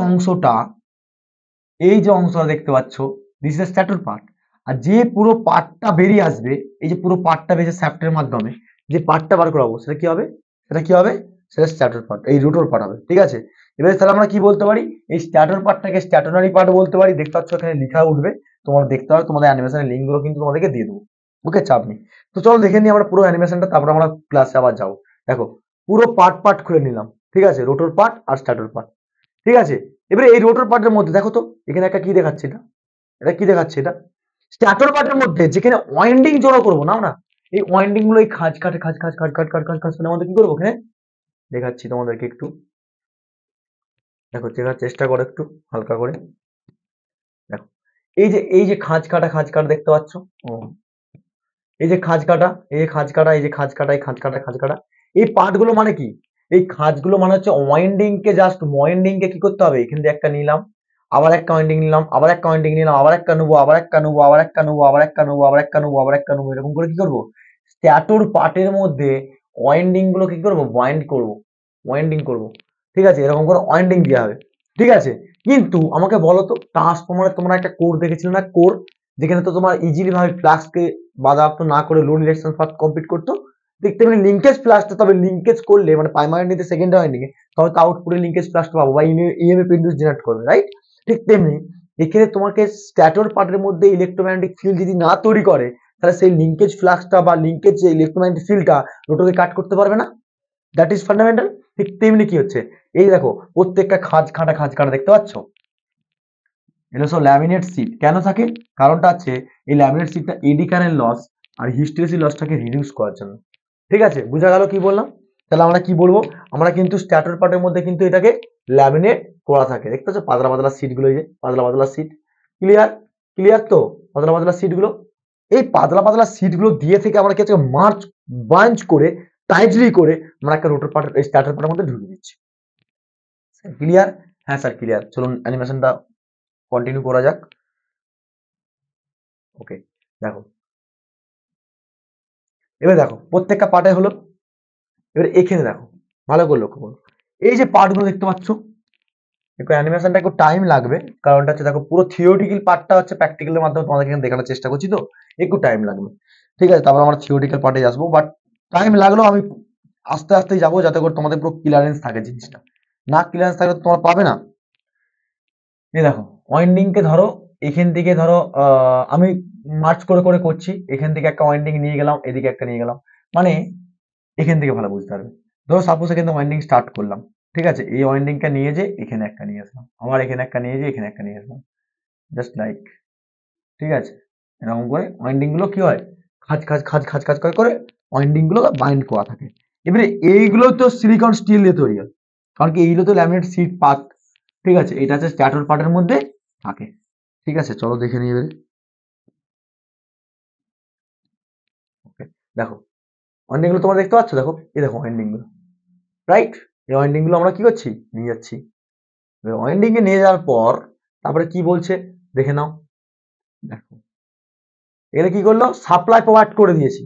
অংশটা দেখতে পাচ্ছ, দিস ইজ স্ট্যাটর পার্ট। আর যে পুরো পার্টটা বেরিয়ে আসবে, এই যে পুরো পার্টটা বেরিয়ে শ্যাফটের মাধ্যমে যে পার্টটা বার করাবো, সেটা কি হবে, সেটা কি হবে, সেটা স্ট্যাটর পার্ট, এই রোটর পার্ট হবে। ঠিক আছে, এবারে তাহলে আমরা কি বলতে পারি, এই স্ট্যাটর পার্টটাকে স্ট্যাটনারি পার্ট বলতে পারি। দেখতে পাচ্ছ এখানে লেখা উঠবে, তোমরা দেখতে পাবে, তোমাদের অ্যানিমেশনের লিঙ্ক গুলো কিন্তু তোমাদেরকে দিয়ে দেবো। ওকে, চাপ নেই। তো চলো দেখে নিই আমরা পুরো অ্যানিমেশনটা, তারপর আমরা ক্লাসে আবার যাবো। দেখো পুরো পার্ট পার্ট খুলে নিলাম, ঠিক আছে, রোটর পার্ট আর স্ট্যাটর পার্ট। ঠিক আছে, এবারে এই রোটর পার্টের মধ্যে দেখো তো এখানে একটা কি দেখাচ্ছে, এটা এটা কি দেখাচ্ছে, এটা স্ট্যাটর পার্টের মধ্যে যেখানে ওয়াইন্ডিং জড়ো করবো নাও না, এই ওয়াইন্ডিং গুলো এই খাঁজ কাটে খাঁজ খাঁজ খাঁজ কাট কাট কাট খাঁজ কাটের মধ্যে কি করবো, এখানে দেখাচ্ছি তোমাদেরকে একটু, দেখো চেনার চেষ্টা করো একটু হালকা করে। দেখো এই যে খাঁজ কাটা দেখতে পাচ্ছ, ও এই যে খাঁজ কাটা, এই যে খাঁজ কাটা, এই যে খাঁজ কাটা, এই খাঁজ কাটা খাঁজ কাটা, এই পার্ট গুলো মানে কি, এই খাঁজগুলো মানে হচ্ছে ওয়াইন্ডিং কে, জাস্ট ওয়াইন্ডিং কে কি করতে হবে, এখান থেকে একটা নিলাম, আবার একটা ওয়াইন্ডিং নিলাম, আবার একটা ওয়াইন্ডিং নিলাম, আবার একটা নেবো, আবার একটা নেবো, আবার একটা নেবো, আবার একটা নেবো, আবার একটা নেবো, আবার একটা নেবো, এরকম করে কি করবো, স্ট্যাটর পার্টের মধ্যে ওয়াইন্ডিং গুলো কি করবো, ওয়াইন্ডিং করবো। ঠিক আছে, এরকম করে ওয়াইন্ডিং দেওয়া হবে। ঠিক আছে, কিন্তু আমাকে বলো তো, ট্রান্সফরমারে তোমরা একটা কোর দেখেছিলে না, কোর, যেখানে তো তোমার ইজিলি ভাবে ফ্লাক্সকে বাধাপ্রাপ্ত না করে লো ডিরেকশন পাথ কমপ্লিট করতো। দেখতে পাবেন লিঙ্কেজ ফ্লাক্সটা, তবে লিঙ্কেজ করলে মানে প্রাইমারি নিতে সেকেন্ডারি ওয়াইন্ডিং এ, তবে তো আউটপুটে লিঙ্কেজ ফ্লাক্সটা পাবো বা ইএমএফ ইন্ডিউস জেনারেট করবে, রাইট? ঠিক তেমনি এখানে তোমাকে স্ট্যাটর পার্টের মধ্যে ইলেকট্রোম্যাগনেটিক ফিল্ড যদি না তৈরি করে, তাহলে সেই লিঙ্কেজ ফ্লাক্সটা বা লিঙ্কেজ যে ইলেকট্রোম্যাগনেটিক ফিল্ডটা রোটরকে কাট করতে পারবে না। That is fundamental. ঠিক তেমনি কি হচ্ছে, এই দেখো প্রত্যেকটা খাঁজ কাটা দেখতে পাচ্ছ, এটা সব ল্যামিনেট শীট কেন থাকে, কারণটা আছে এই ল্যামিনেট শীটটা এডি কারেন্ট লস আর হিস্টেরিসিস লসটাকে রিডিউস করার জন্য। ঠিক আছে, বোঝা গেল কি বললাম? তাহলে আমরা কি বলবো, আমরা কিন্তু স্ট্যাটর পার্টের মধ্যে কিন্তু এটাকে ল্যামিনেট করা থাকে। দেখতে পাচ্ছ পাতলা পাতলা শীট গুলো, এই যে পাতলা পাতলা শীট, ক্লিয়ার? ক্লিয়ার তো, পাতলা পাতলা শীট গুলো, এই পাতলা পাতলা শীট গুলো দিয়ে থেকে আমরা কি মার্চ বাঞ্চ করে টাইটলি করে আমরা একটা রোটর পার্ট স্ট্যাটর পার্টের মধ্যে ঢুকিয়ে দিচ্ছি। ক্লিয়ার? হ্যাঁ স্যার ক্লিয়ার। চলুন অ্যানিমেশনটা কন্টিনিউ করা যাক। ওকে, দেখো এবার দেখো প্রত্যেকটা পার্টে হলো। এবার এখানে দেখো ভালো করে লক্ষ্য করো, এই যে পার্ট গুলো দেখতে পাচ্ছ, একটু অ্যানিমেশনটা একটু টাইম লাগবে, কারণটা হচ্ছে দেখো পুরো থিওরিটিক্যাল পার্টটা হচ্ছে প্র্যাকটিক্যালের মাধ্যমে তোমাদের এখানে দেখানোর চেষ্টা করছি, তো একটু টাইম লাগবে। ঠিক আছে, তারপর আমরা থিওরিটিক্যাল পার্টে আসবো, বাট টাইম লাগলেও আমি আস্তে আস্তে যাবো, যাতে করে তোমাদের পুরো ক্লিয়ারেন্স থাকে জিনিসটা। না ক্লিয়ারেন্স থাকলে তো তোমরা পাবে না। এই দেখো ওয়াইন্ডিং কে ধরো, এখান থেকে ধরো আমি মার্চ করে করে করছি, এখান থেকে একটা ওয়াইন্ডিং নিয়ে গেলাম, এদিকে একটা নিয়ে গেলাম, মানে এখান থেকে ভালো বুঝতে পারবে। ধরো সাপোজ এখানে ওয়াইন্ডিং স্টার্ট করলাম, ঠিক আছে, এই ওয়াইন্ডিংটা নিয়ে যে এখানে একটা নিয়ে আসলাম, আবার এখানে একটা নিয়ে যে এখানে একটা নিয়ে আসলাম, জাস্ট লাইক, ঠিক আছে, এরকম করে ওয়াইন্ডিং গুলো কি হয়, খাজ খাজ খাজ খাজ খাজ করে করে ওয়াইন্ডিং গুলো বাইন্ড করা থাকে। এবারে এইগুলো তো সিলিকন স্টিল দিয়ে তৈরি হয়, কারণ কি এইগুলো তো ল্যামিনেট শীট পার্ট, ঠিক আছে, এটা হচ্ছে স্ট্যাটার পার্টের মধ্যে থাকে। ঠিক আছে, চলো দেখে নিই এবারে। ওকে, দেখো ওয়াইন্ডিং গুলো তোমরা দেখতে পাচ্ছ, দেখো এই দেখো ওয়াইন্ডিং গুলো, রাইট, এই ওয়াইন্ডিং গুলো আমরা কি করছি, নিয়ে যাচ্ছি। ওয়াইন্ডিং এ নিয়ে যাওয়ার পর তারপরে কি বলছে দেখে নাও, দেখো এখানে কি করলো, সাপ্লাই প্রোভাইড করে দিয়েছি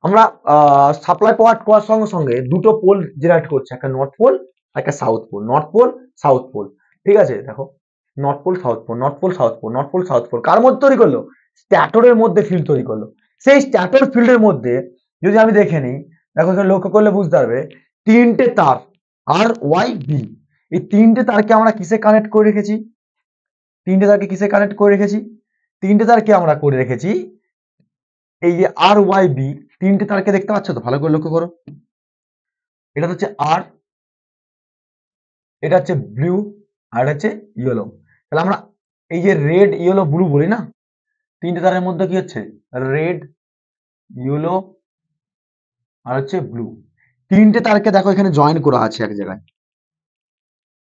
আমরা। সাপ্লাই প্রোভাইড করার সঙ্গে সঙ্গে দুটো পোল জেনারেট করছে, একটা নর্থ পোল একটা south pole, north pole south pole, ঠিক আছে, দেখো north pole south pole, north pole south pole, north pole south pole, কার মধ্যে তৈরি করলো, স্ট্যাটরের মধ্যে ফিল্ড তৈরি করলো। সেই স্ট্যাটর ফিল্ডের মধ্যে যদি আমি দেখে নিই, দেখো এখানে লক্ষ্য করলে বুঝতে পারবে তিনটে তার আর ওয়াই বি, এই তিনটে তারকে আমরা কিসে কানেক্ট করে রেখেছি, তিনটে তারকে কিসে কানেক্ট করে রেখেছি, তিনটে তারকে আমরা করে রেখেছি এই যে আর ওয়াই বি, তিনটে তারকে দেখতে পাচ্ছ তো, ভালো করে লক্ষ্য করো, এটা হচ্ছে আর, এটা হচ্ছে ব্লু, আর এটা হচ্ছে ইয়েলো। তাহলে আমরা এই যে রেড ইয়েলো ব্লু বলি না, তিনটে তারের মধ্যে কি হচ্ছে, রেড ইয়েলো আর হচ্ছে ব্লু, তিনটে তারকে দেখো এখানে জয়েন করা আছে এক জায়গায়,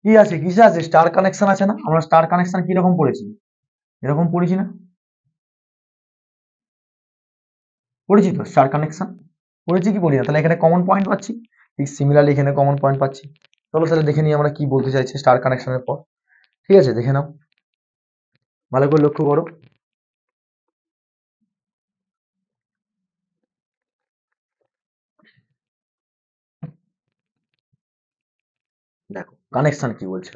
কি আছে, কিসে আছে, স্টার কানেকশন আছে না, আমরা স্টার কানেকশন কি রকম পড়েছি, এরকম পড়েছি না, পড়েছি তো স্টার কানেকশন, পড়েছি কি পড়ি না, তাহলে এখানে কমন পয়েন্ট পাচ্ছি, ঠিক সিমিলারলি এখানে কমন পয়েন্ট পাচ্ছি। চলো তাহলে দেখে নিই আমরা কি বলতে চাইছি স্টার কানেকশনের পর, ঠিক আছে, দেখে নাও, ভালো করে লক্ষ্য করো। দেখো কানেকশন কি বলছে,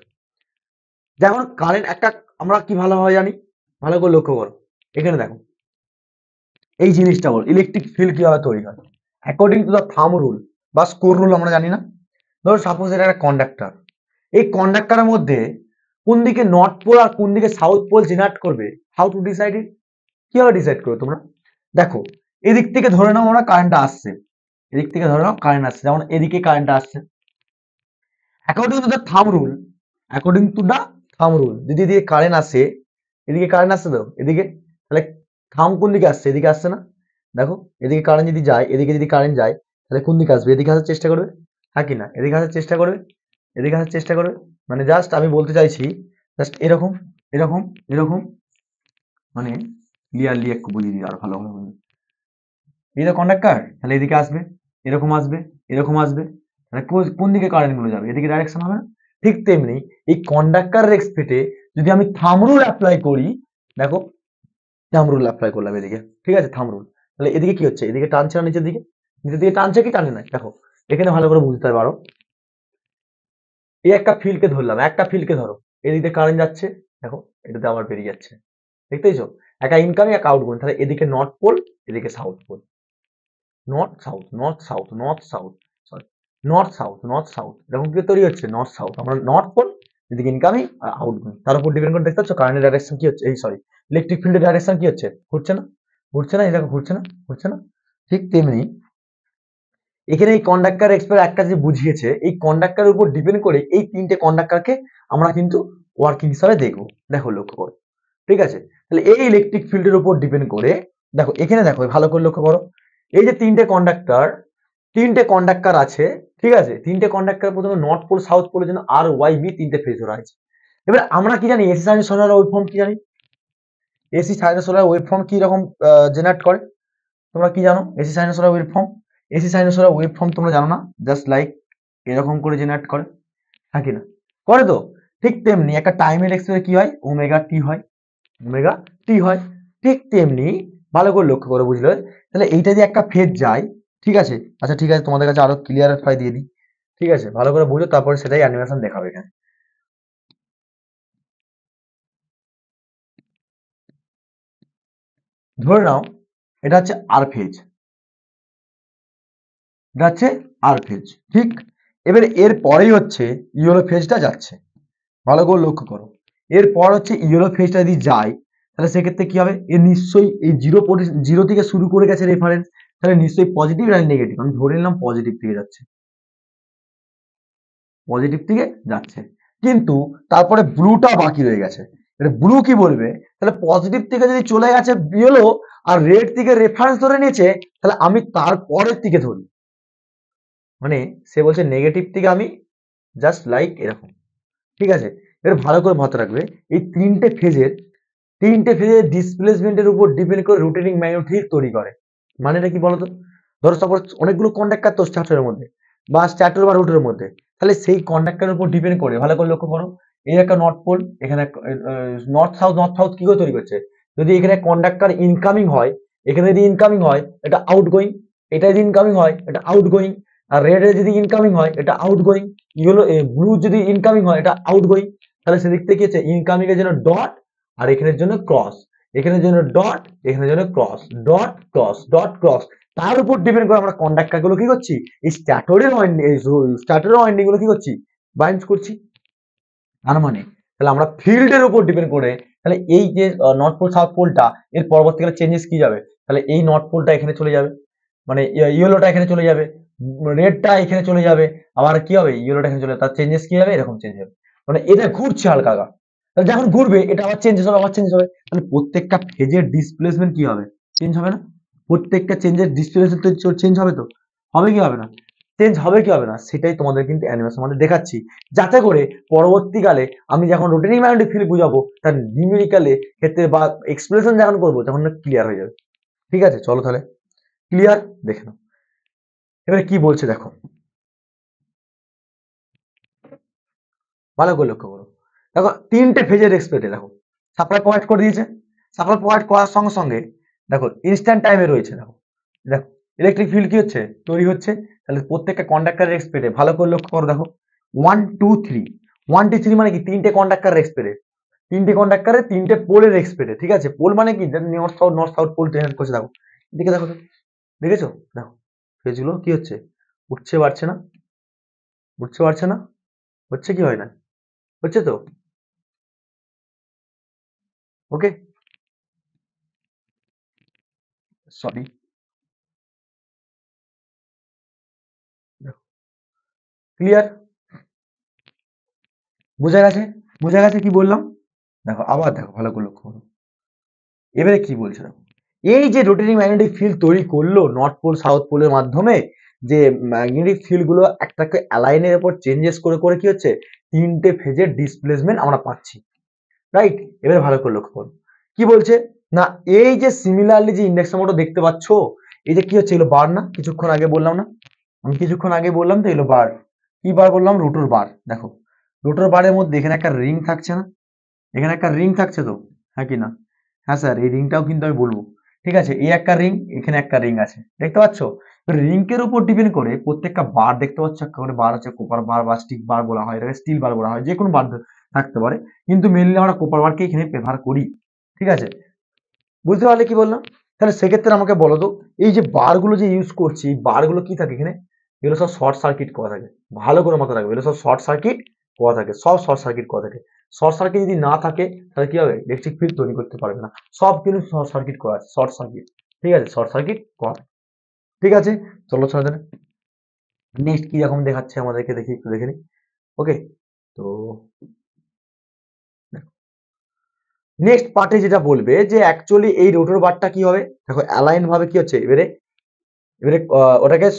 যেমন কারেন্ট একটা আমরা কি ভালোভাবে জানি, ভালো করে লক্ষ্য করো, এখানে দেখো এই জিনিসটা বল, ইলেকট্রিক ফিল্ড কিভাবে তৈরি হয় according to the thumb rule বা স্কোর রুল, আমরা জানি না। ধরো সাপোজ এটা একটা কন্ডাক্টর, এই কন্ডাক্টরের মধ্যে কোন দিকে নর্থ পোল আর কোন দিকে সাউথ পোল জেনারেট করবে, হাউ টু ডিসাইড ইট, কিভাবে ডিসাইড করবে তোমরা, দেখো এদিক থেকে ধরে নাও আমরা কারেন্টটা আসছে, এদিক থেকে ধরে নাও কারেন্ট আসছে, যেমন এদিকে কারেন্টটা আসছে, according to the thumb rule, according to the thumb rule যদি এদিকে কারেন্ট আসে, এদিকে কারেন্ট আসছে তো এদিকে, তাহলে থাম্ব কোন দিকে আসছে, এদিকে আসছে না, দেখো এদিকে কারেন্ট যদি যায়, এদিকে যদি কারেন্ট যায় তাহলে কোন দিকে আসবে, এদিকে আসার চেষ্টা করবে, হ্যাঁ কি না, এদিকে আসার চেষ্টা করবে, এদিকে আসার চেষ্টা করবে, মানে জাস্ট আমি বলতে চাইছি জাস্ট এরকম এরকম এরকম, মানে ক্লিয়ারলি একটু বুঝিয়ে দিই আর ভালোভাবে বুঝিয়ে, এই যে কন্ডাক্টর তাহলে এদিকে আসবে, এরকম আসবে, এরকম আসবে, তাহলে কোন দিকে কারেন্ট গুলো যাবে, এদিকে ডাইরেকশন হবে না। ঠিক তেমনি এই কন্ডাক্টর রেসপেক্টে যদি আমি থাম্ব রুল অ্যাপ্লাই করি, দেখো থাম্ব রুল অ্যাপ্লাই করলাম এদিকে, ঠিক আছে, থাম্ব রুল, তাহলে এদিকে কি হচ্ছে, এদিকে টানছে না নিচের দিকে, নিচের দিকে টানছে কি টানে না, দেখো এখানে ভালো করে বুঝতে পারো, এই একটা ফিল্ডকে ধরলাম, একটা ফিল্ডকে ধরো, এদিকে কারেন্ট যাচ্ছে, দেখো এটাতে আবার বেরিয়ে যাচ্ছে, দেখতেইছো, একা ইনকামিং একা আউটগোয়িং, তাহলে এদিকে নর্থ পোল এদিকে south pole, north south north south north south, sorry north south north south, এরকম কি তৈরি হচ্ছে, নর্থ সাউথ, আমরা নর্থ পোল এদিকে ইনকামিং আর আউটগোয়িং, তার উপর ডিপেন্ড করে দেখতে পাচ্ছ কারেন্টের ডাইরেকশন কি হচ্ছে, এই সরি ইলেকট্রিক ফিল্ডের ডাইরেকশন কি হচ্ছে, ঘুরছে না, ঘুরছে না, এই দেখো ঘুরছে না, ঘুরছে না। ঠিক তেমনি এখানে এই কন্ডাক্টর এক্সপার্ট একটা যে বুঝিয়েছে, এই কন্ডাক্টরের উপর ডিপেন্ড করে এই তিনটে কন্ডাক্টরকে আমরা কিন্তু ওয়ার্কিং হিসাবে দেখবো, দেখো লক্ষ্য করো, ঠিক আছে, তাহলে এই ইলেকট্রিক ফিল্ডের উপর ডিপেন্ড করে, দেখো এখানে দেখো ভালো করে লক্ষ্য করো, এই যে তিনটে কন্ডাক্টর আছে, ঠিক আছে, তিনটে কন্ডাক্টর প্রথমে নর্থ পোল সাউথ পোলের জন্য আর ওয়াই বি তিনটে ফেজ ধরা আছে। এবার আমরা কি জানি এসি সাইনোসয়েডাল ওয়েভফর্ম কি জানি, এসি সাইনোসয়েডাল ওয়েভফর্ম কি রকম জেনারেট করে, তোমরা কি জানো AC sinusoidal waveform, AC sinusoidal waveform তোমরা জানো না, জাস্ট লাইক এরকম করে জেনারেট করে, হ্যাঁ কি না, করে তো, ঠিক তেমনি একটা টাইমের এক্সপ্রেস কি হয়, ওমেগা টি হয়, ওমেগা টি হয়, ঠিক তেমনি ভালো করে লক্ষ্য করে বুঝলে, তাহলে এইটা যে একটা ফেজ যায়, ঠিক আছে, আচ্ছা ঠিক আছে তোমাদের কাছে আরো ক্লিয়ারিফাই দিয়ে দিই, ঠিক আছে, ভালো করে বুঝো তারপরে সেটাই অ্যানিমেশন দেখাবে এখানে। ধরে নাও এটা হচ্ছে আর ফেজ, এটা হচ্ছে আর ফেজ, ঠিক, এবারে এর পরেই হচ্ছে ইয়েলো ফেজটা যাচ্ছে, ভালো করে লক্ষ্য করো, এরপর হচ্ছে ইয়েলো ফেজটা যদি যায় তাহলে সেক্ষেত্রে কি হবে, এর নিশ্চয়ই এই জিরো থেকে শুরু করে গেছে রেফারেন্স, তাহলে নিশ্চয়ই পজিটিভ আর নেগেটিভ, আমি ধরে নিলাম পজিটিভ দিকে যাচ্ছে, পজিটিভ দিকে যাচ্ছে, কিন্তু তারপরে ব্লুটা বাকি রয়ে গেছে। এটা ব্লু কি বলবে, তাহলে পজিটিভ থেকে যদি চলে গেছে ইয়েলো আর রেড থেকে রেফারেন্স ধরে নিয়েছে, তাহলে আমি তার পরের দিকে ধরি, মানে সে বলছে নেগেটিভ থেকে আমি জাস্ট লাইক এরকম। ঠিক আছে, এবার ভালো করে মাথায় রাখবে এই তিনটে ফেজের ডিসপ্লেসমেন্টের উপর ডিপেন্ড করে রোটেটিং ম্যাগনেটিক তৈরি করে। মানেটা কি বলতো, ধরো সাপোজ অনেকগুলো কন্ডাক্টর তো স্ট্যাটারের মধ্যে বা স্ট্যাটার বা রোটের মধ্যে, তাহলে সেই কন্ডাক্টরের উপর ডিপেন্ড করে ভালো করে লক্ষ্য করো, এই একটা নর্থ পোল, এখানে নর্থ সাউথ কি করে তৈরি করছে, যদি এখানে কন্ডাক্টর ইনকামিং হয়, এখানে যদি ইনকামিং হয় এটা আউটগোয়িং, এটা যদি ইনকামিং হয় এটা আউটগোয়িং, আর রেড এর যদি ইনকামিং হয় এটা আউটগোয়িং, ইয়েলো ব্লু যদি ইনকামিং হয় এটা আউটগোয়িং। তাহলে সেদিক থেকে কি হচ্ছে, ইনকামিং এর জন্য ডট আর এখানের জন্য ক্রস, এখানের জন্য ডট এখানের জন্য cross, dot cross dot cross. তার উপর ডিপেন্ড করে আমরা কন্ডাক্টর গুলো কি করছি, এই স্ট্যাটরের ওয়াইন্ডিং গুলো কি করছি, বাইন্ড করছি। তার মানে তাহলে আমরা ফিল্ডের উপর ডিপেন্ড করে, তাহলে এই যে নর্থ পোল সাউথ পোলটা এর পরবর্তীকালে চেঞ্জেস কি যাবে, তাহলে এই নর্থ পোলটা এখানে চলে যাবে, মানে ইয়েলোটা এখানে চলে যাবে, রেডটা এখানে চলে যাবে, আবার কি হবে ইয়েলোটা এখানে চলে যাবে, তার চেঞ্জেস কি হবে, এরকম চেঞ্জ হবে, মানে এটা ঘুরছে হালকা হালকা। তাহলে যখন ঘুরবে এটা আবার চেঞ্জেস হবে, আবার চেঞ্জ হবে, তাহলে প্রত্যেকটা ফেজের ডিসপ্লেসমেন্ট কি হবে, চেঞ্জ হবে না? প্রত্যেকটা চেঞ্জের ডিসপ্লেসমেন্ট চেঞ্জ হবে, তো হবে কি হবে না, চেঞ্জ হবে কি হবে না, সেটাই তোমাদের কিন্তু অ্যানিমেশন মধ্যে দেখাচ্ছি, যাতে করে পরবর্তীকালে আমি যখন রোটেটিং ম্যাগনেটিক ফিল্ড বুঝাবো তার নিউমেরিক্যালে ক্ষেত্রে বা এক্সপ্রেশন যখন করবো তখন ক্লিয়ার হয়ে যাবে। ঠিক আছে, চলো তাহলে ক্লিয়ার দেখে নাও। এবারে কি বলছে দেখো, ভালো করে লক্ষ্য করো, দেখো তিনটে ফেজের এক্সপেক্টে দেখো সাপ্লাই প্রোভাইড করে দিয়েছে, সাপ্লাই প্রোভাইড করার সঙ্গে সঙ্গে দেখো ইনস্ট্যান্ট টাইমে রয়েছে, দেখো দেখো ইলেকট্রিক ফিল্ড কি হচ্ছে, তৈরি হচ্ছে। তাহলে প্রত্যেকটা কন্ডাক্টরের এক্সপেক্টে ভালো করে লক্ষ্য করো, দেখো 1 2 3, 1 2 3 মানে কি তিনটে কন্ডাক্টরের এক্সপেক্টে, তিনটে কন্ডাক্টরের তিনটে পোলের এক্সপেক্টে। ঠিক আছে, পোল মানে কি নর্থ সাউথ পোল জেনারেট করছে, দেখো এদিকে দেখো তো, দেখেছো দেখো ফেজগুলো কি হচ্ছে, উঠছে বাড়ছে না, উঠছে বাড়ছে না, হচ্ছে কি হয় না, হচ্ছে তো, ওকে সরি, ক্লিয়ার, বোঝা গেছে, বোঝা গেছে কি বললাম, দেখো আবার দেখো ভালো করে লক্ষ্য করো, এবারে কি বলছে দেখো, এই যে রোটেটিং ম্যাগনেটিক ফিল্ড তৈরি করলো নর্থ পোল সাউথ পোলের মাধ্যমে, যে ম্যাগনেটিক ফিল্ড গুলো একটাকে অ্যালাইনের উপর চেঞ্জেস করে করে কি হচ্ছে, তিনটে ফেজের ডিসপ্লেসমেন্ট আমরা পাচ্ছি, রাইট। এবারে ভালো করে লক্ষ্য করো কি বলছে, না এই যে সিমিলারলি যে ইন্ডাকশন মোটর দেখতে পাচ্ছ, এই যে কি হচ্ছে, এগুলো বার না, কিছুক্ষণ আগে বললাম না, আমি কিছুক্ষণ আগে বললাম তো এগুলো বার, কি বার বললাম, রোটর বার। দেখো রোটর বারের মধ্যে এখানে একটা রিং থাকছে না, এখানে একটা রিং থাকছে তো, হ্যাঁ কি না, হ্যাঁ স্যার এই রিংটাও কিন্তু আমি বলবো। ঠিক আছে, এই একটা রিং, এখানে একটা রিং আছে, দেখতে পাচ্ছ, রিংকের উপর ডিপেন্ড করে প্রত্যেকটা বার দেখতে পাচ্ছ, একটা করে বার আছে, কোপার বার বা স্টিক বার বলা হয়, এটাকে স্টিল বার বলা হয়, যে কোনো বার থাকতে পারে, কিন্তু মেনলি আমরা কোপার বারকে এখানে প্রেফার করি। ঠিক আছে, বুঝতে পারলে কি বললাম, তাহলে সেক্ষেত্রে আমাকে বলো তো, এই যে বারগুলো যে ইউজ করছি, বারগুলো কি থাকে এখানে, এগুলো সব শর্ট সার্কিট করা থাকে, ভালো করে মাথায় রাখবে, এগুলো সব শর্ট সার্কিট করা থাকে, সব শর্ট সার্কিট করা থাকে। শর্ট সার্কিট যদি না থাকে তাহলে কি হবে, ইলেকট্রিক ফিল্ড তৈরি করতে পারবে না, সব কিন্তু শর্ট সার্কিট করা আছে, শর্ট সার্কিট। ঠিক আছে, শর্ট সার্কিট করা, ঠিক আছে, চলো ছেড়ে দেন। নেক্সট কি রকম দেখাচ্ছে আমাদেরকে, দেখি একটু দেখে নি। ওকে, তো নেক্সট পার্টে যেটা বলবে যে অ্যাকচুয়ালি এই রোটর বারটা কি হবে, দেখো অ্যালাইন ভাবে কি হচ্ছে, এবারে এবারে ওটাকে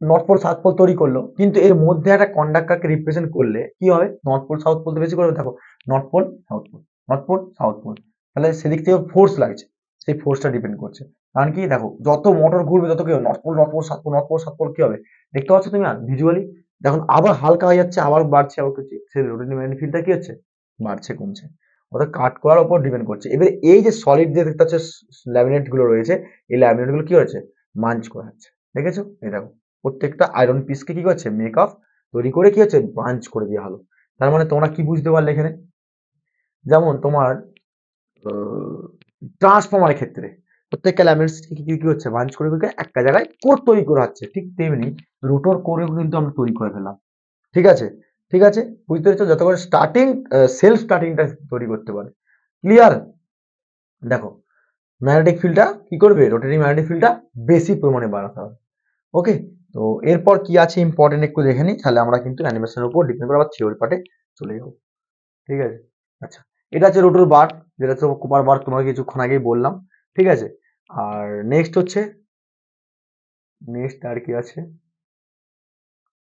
নর্থ পোল সাউথ পোল তৈরি করলো, কিন্তু এর মধ্যে একটা কন্ডাক্টরকে রিপ্রেজেন্ট করলে কি হবে, নর্থ পোল সাউথ পোল বেশি করবে, দেখো north pole south pole, north pole south pole, তাহলে সেদিক থেকে ফোর্স লাগছে, সেই ফোর্সটা ডিপেন্ড করছে। কারণ কি দেখো যত মোটর ঘুরবে তত কি হবে, north pole south pole, north pole south pole কি হবে, দেখতে পাচ্ছ তুমি আর ভিজুয়ালি, দেখুন আবার হালকা হয়ে যাচ্ছে, আবার বাড়ছে, আবার করছে, সেই রোটেটিং ম্যাগনেটিক ফিল্ডটা কি হচ্ছে, বাড়ছে কমছে, অর্থাৎ কাট করার উপর ডিপেন্ড করছে। এবারে এই যে সলিড যে দেখতে পাচ্ছ ল্যামিনেট গুলো রয়েছে, এই ল্যামিনেট গুলো কি হচ্ছে, মাঞ্চ করা হচ্ছে, দেখেছো এই দেখো প্রত্যেকটা আয়রন পিসকে কি করছে, মেকআপ তৈরি করে কি হচ্ছে, বাঞ্চ করে দেওয়া হলো। তার মানে তোমরা কি বুঝতে পারলে এখানে, যেমন তোমার ট্রান্সফর্মারের ক্ষেত্রে প্রত্যেকটা ল্যামিনেটস কি কি কি হচ্ছে, বাঞ্চ করে করে একটা জায়গায় কোর তৈরি করা হচ্ছে, ঠিক তেমনি রোটর কোরেও কিন্তু আমরা তৈরি করে ফেললাম। ঠিক আছে, ঠিক আছে, বুঝতে পেরেছো, যত করে স্টার্টিং সেলফ স্টার্টিংটা তৈরি করতে পারে। ক্লিয়ার, দেখো ম্যাগনেটিক ফিল্ডটা কি করবে, রোটারি ম্যাগনেটিক ফিল্ডটা বেশি পরিমাণে বাড়াতে হবে। ওকে, তো এরপর কি আছে ইম্পর্টেন্ট একটু দেখে নিই, তাহলে আমরা কিন্তু অ্যানিমেশনের উপর ডিপেন্ড করে আবার থিওরি পার্টে চলে যাবো। ঠিক আছে, আচ্ছা এটা হচ্ছে রোটর বার, যেটা তো কুপার বার তোমাকে কিছুক্ষণ আগেই বললাম। ঠিক আছে, আর নেক্সট হচ্ছে, নেক্সট আর কি আছে,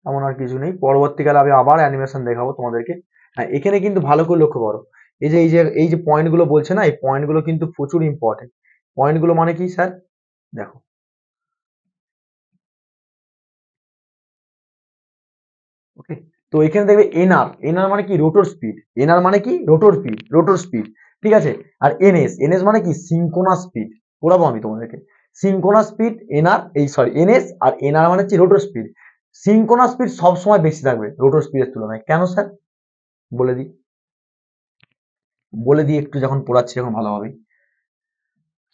এমন আর কিছু নেই। পরবর্তীকালে আমি আবার অ্যানিমেশন দেখাবো তোমাদেরকে। হ্যাঁ, এখানে কিন্তু ভালো করে লক্ষ্য করো, এই যে পয়েন্ট গুলো বলছে না, এই পয়েন্ট গুলো কিন্তু প্রচুর ইম্পর্টেন্ট। পয়েন্ট গুলো মানে কি স্যার, দেখো ওকে। তো এখানে দেখবে এনআর, এনআর মানে কি রোটর স্পিড, এনআর মানে কি রোটর স্পিড। ঠিক আছে, আর এনএস, এনএস মানে কি সিঙ্ক্রোনাস স্পিড। পড়াবো আমি তোমাদেরকে সিঙ্ক্রোনাস স্পিড, এনআর এই সরি এনএস, আর এনআর মানে হচ্ছে রোটর স্পিড। সিঙ্ক্রোনাস স্পিড সবসময় বেশি থাকবে রোটর স্পিডের তুলনায়, কেন স্যার বলে দিই, বলে দিই একটু, যখন পড়াচ্ছি এখন ভালোভাবে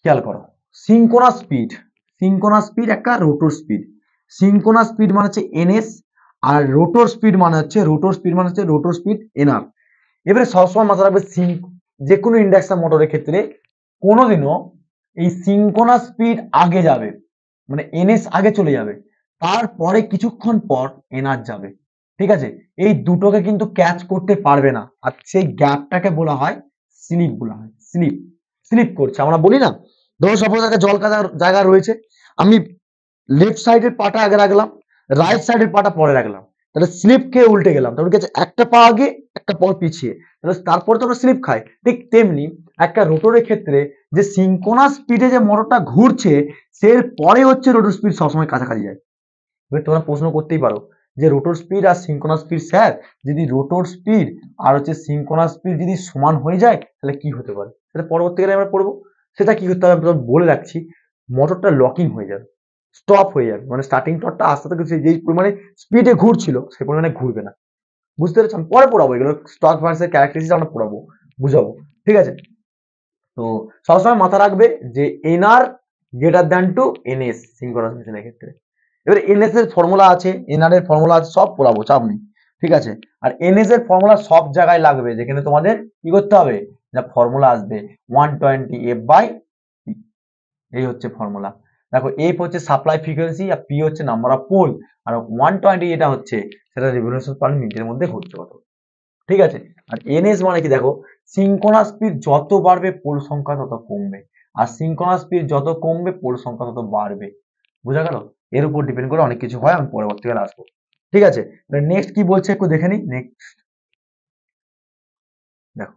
খেয়াল করো। সিঙ্ক্রোনাস স্পিড, সিঙ্ক্রোনাস স্পিড একটা রোটর স্পিড, সিঙ্ক্রোনাস স্পিড মানে হচ্ছে এনএস, আর রোটর স্পিড মানে হচ্ছে রোটর স্পিড এনআর। এবারে সবসময় মাথায় রাখবে যে কোনো ইন্ডাকশন মোটরের ক্ষেত্রে কোনোদিনও এই সিঙ্ক্রোনাস স্পিড আগে যাবে, মানে এনএস আগে চলে যাবে, তারপরে কিছুক্ষণ পর এনআর যাবে। ঠিক আছে, এই দুটোকে কিন্তু ক্যাচ করতে পারবে না, আর সেই গ্যাপটাকে বলা হয় স্লিপ, বলা হয় স্লিপ। স্লিপ করছে আমরা বলি না, ধরো সাপোজ একটা জল কাদার জায়গা রয়েছে, আমি লেফট সাইডের পাটা আগে রাখলাম, রাইট সাইডের পাটা পরে রাখলাম, তাহলে স্লিপ খেয়ে উল্টে গেলাম, তাহলে কি আছে, একটা পা আগে একটা পা পিছিয়ে, তাহলে তারপরে তো আমরা স্লিপ খাই। ঠিক তেমনি একটা রোটরের ক্ষেত্রে যে সিঙ্ক্রোনাস স্পিডে যে মোটরটা ঘুরছে, সের পরে হচ্ছে রোটর স্পিড সবসময় কাছাকাছি যায়। এবার তোমরা প্রশ্ন করতেই পারো যে রোটর স্পিড আর সিঙ্ক্রোনাস স্পিড স্যার, যদি রোটর স্পিড আর হচ্ছে সিঙ্ক্রোনাস স্পিড যদি সমান হয়ে যায় তাহলে কি হতে পারে, সেটা পরবর্তীকালে আমরা পড়বো। সেটা কি করতে হবে আমি বলে রাখছি, মোটরটা লকিং হয়ে যাবে, স্টপ হয়ে যাবে, মানে স্টার্টিং টর্কটা আস্তে আস্তে যেই পরিমাণে স্পিডে ঘুরছিল সেই পরিমাণে ঘুরবে না। বুঝতে পেরেছি, আমি পরে পড়াবো এগুলো, স্টক ভার্সের ক্যারেক্টারিস্টিক্স আমরা পড়াবো, বুঝাবো। ঠিক আছে, তো সবসময় মাথা রাখবে যে NR greater than to NS synchronous মেশিনের ক্ষেত্রে। এবার এনএস এর ফর্মুলা আছে, এনআর এর ফর্মুলা আছে, সব পড়াবো, চাপ নেই। ঠিক আছে, আর এনএস এর ফর্মুলা সব জায়গায় লাগবে, যেখানে তোমাদের কি করতে হবে, যা ফর্মুলা আসবে 120 এফ বাই পি, এই হচ্ছে ফর্মুলা। দেখো এফ হচ্ছে সাপ্লাই ফ্রিকোয়েন্সি, আর পি হচ্ছে নাম্বার অফ পোল, আর 120 যেটা হচ্ছে সেটা রিভলিউশন পার মিনিটের মধ্যে ঘুরছে কত। ঠিক আছে, আর এনএস মানে কি, দেখো সিঙ্ক্রোনাস স্পিড যত বাড়বে পোল সংখ্যা তত কমবে, আর সিঙ্ক্রোনাস স্পিড যত কমবে পোল সংখ্যা তত বাড়বে। বোঝা গেল, এর উপর ডিপেন্ড করে অনেক কিছু হয়, আমি পরবর্তীকালে আসবো। ঠিক আছে, নেক্সট কি বলছে একটু দেখে নিই। নেক্সট দেখো,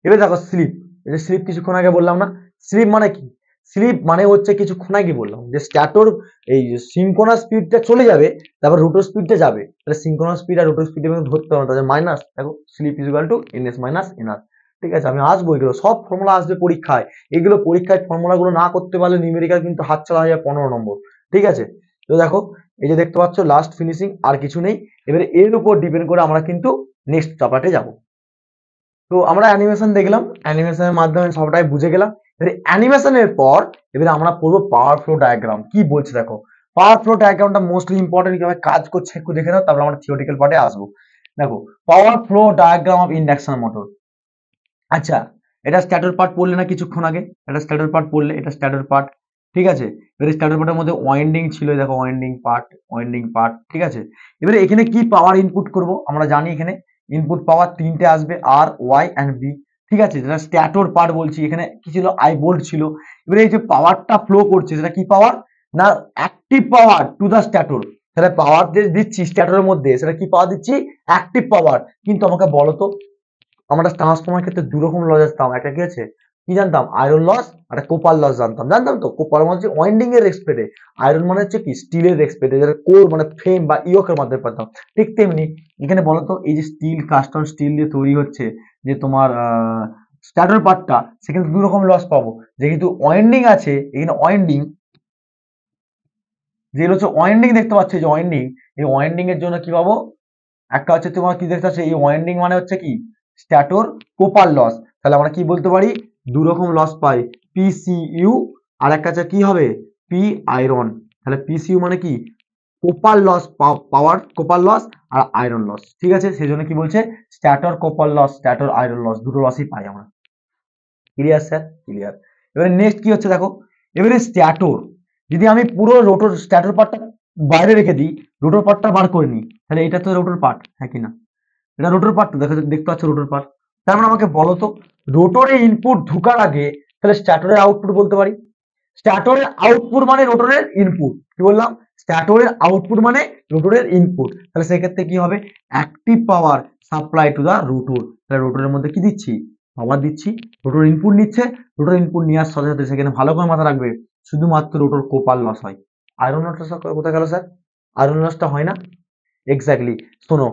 এবার দেখো স্লিপ, এই যে স্লিপ কিছুক্ষণ আগে বললাম না, স্লিপ মানে কি, স্লিপ মানে হচ্ছে কিছুক্ষণ আগে বললাম যে স্ট্যাটর এই সিঙ্ক্রোনাস স্পিডটা চলে যাবে, তারপর রোটর স্পিডটা যাবে, তাহলে সিঙ্ক্রোনাস স্পিড আর রোটর স্পিড এবং ধরতে হবে তাদের মাইনাস, দেখো slip is equal to NS minus NR. ঠিক আছে, আমি আসবো, এগুলো সব ফর্মুলা আসবে পরীক্ষায়, এগুলো পরীক্ষায় ফর্মুলা গুলো না করতে পারলে নিউমেরিক্যাল কিন্তু হাতছাড়া হয়ে যায় 15 নম্বর। ঠিক আছে, তো দেখো এই যে দেখতে পাচ্ছ লাস্ট ফিনিশিং, আর কিছু নেই। এবারে এর উপর ডিপেন্ড করে আমরা কিন্তু নেক্সট চাপাটে যাব। তো আমরা অ্যানিমেশন দেখলাম, অ্যানিমেশনের মাধ্যমে সবটাই বুঝে গেলাম। এবারে অ্যানিমেশনের পর এবারে আমরা পড়বো পাওয়ার ফ্লো ডায়াগ্রাম। কি বলছে দেখো, পাওয়ার ফ্লো ডায়াগ্রামটা মোস্টলি ইম্পর্টেন্ট, কিভাবে কাজ করছে একটু দেখে নাও, তারপর আমরা থিওরিটিক্যাল পার্টে আসবো। দেখো power flow diagram of induction motor. আচ্ছা, এটা স্ট্যাটার পার্ট পড়লে না কিছুক্ষণ আগে, এটা স্ট্যাটার পার্ট পড়লে, এটা স্ট্যাটার পার্ট। ঠিক আছে, এবারে স্ট্যাটার পার্টের মধ্যে ওয়াইন্ডিং ছিল, দেখো ওয়াইন্ডিং পার্ট, ওয়াইন্ডিং পার্ট। ঠিক আছে, এবারে এখানে কি পাওয়ার ইনপুট করব, আমরা জানি এখানে ইনপুট পাওয়ার তিনটে আসবে, আর ওয়াই অ্যান্ড বি। ঠিক আছে, যেটা স্ট্যাটোর পার্ট বলছি, এখানে কি ছিল, আই ভোল্ট ছিল। এবারে এই যে পাওয়ারটা ফ্লো করছে সেটা কি পাওয়ার, না অ্যাক্টিভ পাওয়ার টু দা স্ট্যাটোর। তাহলে পাওয়ার যে দিচ্ছি স্ট্যাটোরের মধ্যে, সেটা কি পাওয়ার দিচ্ছি, অ্যাক্টিভ পাওয়ার। কিন্তু আমাকে বলো তো, আমরা ট্রান্সফর্মার ক্ষেত্রে দু রকম লস জানতাম, একটা কি আছে, কি জানতাম, আয়রন লস আর কোপার লস জানতাম, জানতাম তো। কোপার মানে হচ্ছে ওয়াইন্ডিং এর রেসপেক্টে, আয়রন মানে হচ্ছে কি স্টিলের রেসপেক্টে, যেটা কোর মানে ফ্রেম বা ইয়কের মাধ্যমে পেতাম। ঠিক তেমনি এখানে বলতো এই যে স্টিল, কাস্টম স্টিল দিয়ে তৈরি হচ্ছে যে তোমার স্টার্টার পার্টটা, সেখানে দু রকম লস পাবো। যেহেতু ওয়াইন্ডিং আছে এখানে, ওয়াইন্ডিং যেগুলো হচ্ছে ওয়াইন্ডিং দেখতে পাচ্ছি, যে ওয়াইন্ডিং, এই ওয়াইন্ডিং এর জন্য কি পাবো, একটা হচ্ছে তোমার কি দেখতে পাচ্ছ, এই ওয়াইন্ডিং মানে হচ্ছে কি স্ট্যাটোর কোপার লস। তাহলে আমরা কি বলতে পারি, দু রকম লস পাই, পিসিইউ আর একটা হচ্ছে কি হবে, পি আয়রন। তাহলে পিসিইউ মানে কি কোপার লস, পাওয়ার কোপার লস আর আয়রন লস। ঠিক আছে, সেই জন্য কি বলছে স্ট্যাটোর কোপার লস, স্ট্যাটোর আয়রন লস, দুটো লসই পাই আমরা। Clear sir, clear. এবারে নেক্সট কি হচ্ছে দেখো, এবারে স্ট্যাটোর, যদি আমি পুরো রোটর স্ট্যাটোর পার্টটা বাইরে রেখে দিই, রোটর পার্টটা বার করে নিই, তাহলে এটা তো রোটর পার্ট, হ্যাঁ কিনা? এটা রোটর পার্ট, দেখতে পাচ্ছ রোটর পার্ট। তার মানে আমাকে বলো তো, রোটরে ইনপুট ঢোকার আগে তাহলে স্ট্যাটরের আউটপুট বলতে পারি। স্ট্যাটরের আউটপুট মানে রোটরের ইনপুট, কি বললাম? স্ট্যাটরের আউটপুট মানে রোটরের ইনপুট। তাহলে সেক্ষেত্রে কি হবে? Active power supply to the rotor. তাহলে রোটরের মধ্যে কি দিচ্ছি? পাওয়ার দিচ্ছি। রোটর ইনপুট নিচ্ছে, রোটর ইনপুট নেওয়ার সাথে সাথে সেখানে ভালো করে মাথা রাখবে, শুধুমাত্র রোটর কোপার লস হয়। আয়রন লসটা কোথায় গেল স্যার? আয়রন লসটা হয় না? এক্স্যাক্টলি। শোনো,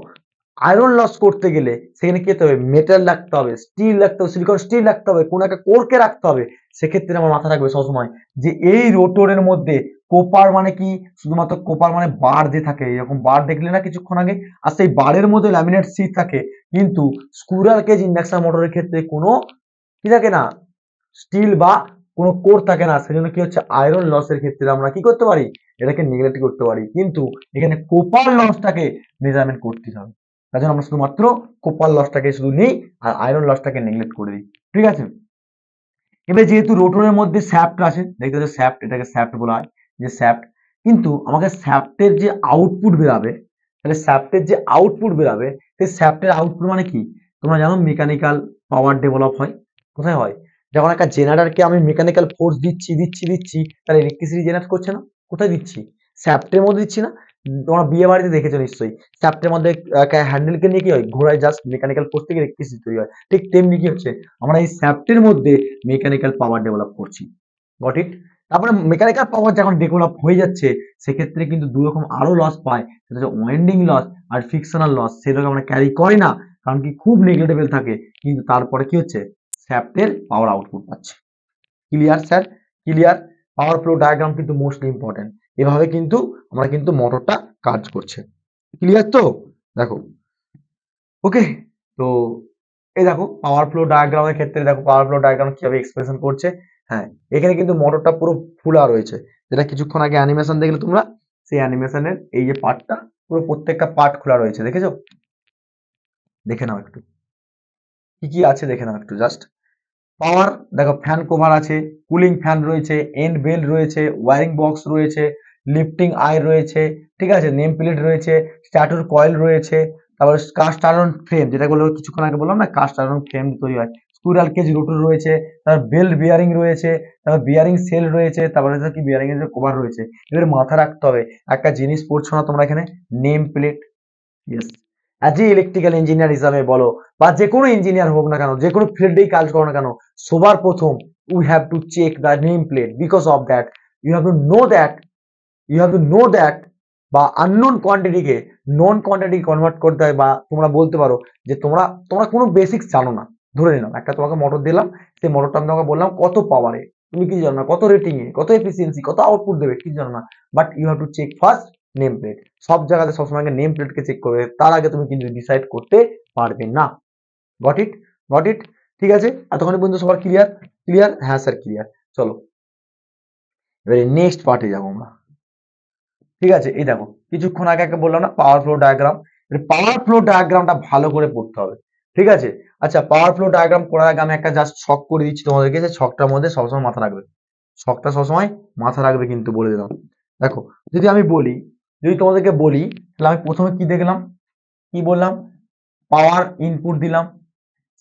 আয়রন লস করতে গেলে সেখানে কি হতে হবে? মেটাল রাখতে হবে, স্টিল রাখতে হবে, সিলিকন স্টিল রাখতে হবে, কোন একটা কোরকে রাখতে হবে। সেক্ষেত্রে আমার মাথা রাখবে সবসময় যে এই রোটরের মধ্যে কোপার মানে কি? শুধুমাত্র কোপার মানে বার যে থাকে, এরকম বার দেখলে না কিছুক্ষণ আগে, আর সেই বারের মধ্যে ল্যামিনেট শীট থাকে। কিন্তু স্কুরাল কেজ ইন্ডাকশন মোটরের ক্ষেত্রে কোনো কি থাকে না, স্টিল বা কোনো কোর থাকে না। সেজন্য কি হচ্ছে? আয়রন লসের ক্ষেত্রে আমরা কি করতে পারি? এটাকে নেগলেক্ট করতে পারি, কিন্তু এখানে কোপার লসটাকে মেজারমেন্ট করতে হবে। তার জন্য আমরা শুধুমাত্র কোপার লসটাকে শুধু নিই আর আয়রন লসটাকে নেগলেক্ট করে দিই। ঠিক আছে? এবার যেহেতু রোটরের মধ্যে শ্যাফট আছে, দেখতে পাচ্ছ শ্যাফট, এটাকে শ্যাফট বলা হয়, যে শ্যাফট। কিন্তু আমাকে শ্যাফটের যে আউটপুট বেরাবে, তাহলে শ্যাফটের যে আউটপুট বেরাবে, সেই শ্যাফটের আউটপুট মানে কি? তোমরা জানো মেকানিক্যাল পাওয়ার ডেভেলপ হয় কোথায় হয়? যখন একটা জেনারেটরকে আমি মেকানিক্যাল ফোর্স দিচ্ছি, তাহলে ইলেকট্রিসিটি জেনারেট করছে না? কোথায় দিচ্ছি? শ্যাফটের মধ্যে দিচ্ছি না? তোমরা বিয়ে বাড়িতে দেখেছো নিশ্চয়ই, শ্যাফটের মধ্যে হ্যান্ডেলকে নিয়ে কি হয়? ঘোড়ায় জাস্ট মেকানিক্যাল ফোর্স থেকে ইলেকট্রিসিটি তৈরি হয়। ঠিক তেমনি কি হচ্ছে? আমরা এই শ্যাফটের মধ্যে মেকানিক্যাল পাওয়ার ডেভেলপ করছি। Got it? তারপরে মেকানিক্যাল পাওয়ার যখন ডেভেলপ হয়ে যাচ্ছে, সেক্ষেত্রে কিন্তু দুই রকম আরো লস পায়, সেটা হচ্ছে ওয়াইন্ডিং লস আর ফ্রিকশনাল লস। সেটাকে আমরা ক্যারি করি না, কারণ কি খুব নেগলেক্টেবল থাকে। কিন্তু তারপরে কি হচ্ছে? শ্যাফটের পাওয়ার আউটপুট পাচ্ছে। Clear sir? ক্লিয়ার? পাওয়ার ফ্লো ডায়াগ্রাম কিন্তু মোস্ট ইম্পর্টেন্ট। এভাবে কিন্তু আমরা কিন্তু মোটরটা কাজ করছে। ক্লিয়ার তো? দেখো, ওকে। তো এই দেখো পাওয়ার ফ্লো ডায়াগ্রামের ক্ষেত্রে দেখো পাওয়ার ফ্লো ডায়াগ্রাম কিভাবে এক্সপ্রেশন করছে। হ্যাঁ, এখানে কিন্তু মোটরটা পুরো খোলা রয়েছে, যেটা কিছুক্ষণ আগে অ্যানিমেশন দেখলে তোমরা, সেই অ্যানিমেশনের এই যে পার্টটা, পুরো প্রত্যেকটা পার্ট খোলা রয়েছে, দেখেছো? দেখে নাও একটু কি কি আছে, দেখে নাও একটু জাস্ট। পাওয়ার দেখো, ফ্যান কভার আছে, কুলিং ফ্যান রয়েছে, এন্ড বেল রয়েছে, ওয়ারিং বক্স রয়েছে, লিফটিং আই রয়েছে, ঠিক আছে, নেম প্লেট রয়েছে, স্ট্যাটুর কয়েল রয়েছে, তারপরে কাস্ট আয়রন ফ্রেম, যেটা বললো কিছুক্ষণ আগে বললাম না, কাস্ট আয়রন ফ্রেম তৈরি হয়, স্কুইরাল কেজ রোটর রয়েছে, তারপর বেল্ট বিয়ারিং রয়েছে, তারপর বিয়ারিং সেল রয়েছে, তারপরে হচ্ছে কি বিয়ারিং এর কভার রয়েছে। এবার মাথা রাখতে হবে একটা জিনিস পড়ছো না তোমরা এখানে, name plate. Yes, as a electrical engineer হিসাবে বলো, বা যে কোনো ইঞ্জিনিয়ার হোক না কেন, যে কোনো ফিল্ডেই কাজ করো না কেন, সবার প্রথম we have to check the name plate. Because of that you have to know that, you have to know that, বা আননোন কোয়ান্টিটিকে নন কোয়ান্টিটি কনভার্ট করতে হয়। বা তোমরা বলতে পারো যে তোমরা তোমরা কোনো বেসিক্স জানো না। ধরে নিলাম একটা তোমাকে মোটর দিলাম, সেই মোটরটা আমি তোমাকে বললাম কত পাওয়ারে, তুমি কি জানো না, কত রেটিং এ, কত এফিসিয়েন্সি, কত আউটপুট দেবে, কি জানো না। But you have to check first name plate. সব জায়গাতে সবসময় নেম প্লেটকে চেক করবে, তার আগে তুমি কিন্তু ডিসাইড করতে পারবে না। Got it? Got it? ঠিক আছে, এতক্ষণ পর্যন্ত সবার ক্লিয়ার? ক্লিয়ার? হ্যাঁ স্যার ক্লিয়ার। চলো এবারে নেক্সট পার্টে যাবো আমরা। ঠিক আছে, এই দেখো কিছুক্ষণ আগে একটা বললাম না পাওয়ার ফ্লো ডায়াগ্রাম, পাওয়ার ফ্লো ডায়াগ্রামটা ভালো করে পড়তে হবে। ঠিক আছে, আচ্ছা পাওয়ার ফ্লো ডায়াগ্রাম করার আগে আমি একটা জাস্ট ছক করে দিচ্ছি তোমাদেরকে, যে ছকটার মধ্যে সবসময় মাথা রাখবে, ছকটা সবসময় মাথা রাখবে কিন্তু, বলে দিলাম। দেখো, যদি আমি বলি, যদি তোমাদেরকে বলি, তাহলে আমি প্রথমে কি দেখলাম, কি বললাম? পাওয়ার ইনপুট দিলাম,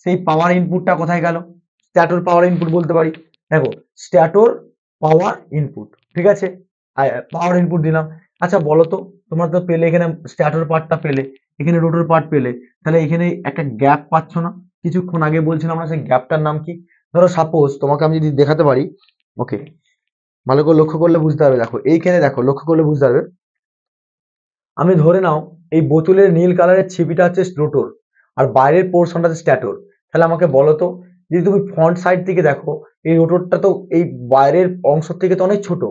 সেই পাওয়ার ইনপুটটা কোথায় গেল? স্ট্যাটোর পাওয়ার ইনপুট বলতে পারি। দেখো, স্ট্যাটোর পাওয়ার ইনপুট, ঠিক আছে, পাওয়ার ইনপুট দিলাম। আচ্ছা বলো তো, তোমরা তো পেলে এখানে স্ট্যাটোর পার্টটা পেলে, এখানে রোটর পার্ট পেলে, তাহলে এখানে একটা গ্যাপ পাচ্ছ না? কিছুক্ষণ আগে বলছিলাম আমরা, সেই গ্যাপটার নাম কি? ধরো সাপোজ তোমাকে আমি যদি দেখাতে পারি, ওকে, ভালো করে লক্ষ্য করলে বুঝতে পারবে। দেখো এইখানে, দেখো লক্ষ্য করলে বুঝতে পারবে, আমি ধরে নাও এই বোতলের নীল কালারের ছিপিটা হচ্ছে রোটর, আর বাইরের পোর্শনটা হচ্ছে স্ট্যাটর। তাহলে আমাকে বলো তো, যদি তুমি ফ্রন্ট সাইড থেকে দেখো, এই রোটরটা তো এই বাইরের অংশ থেকে তো অনেক ছোট,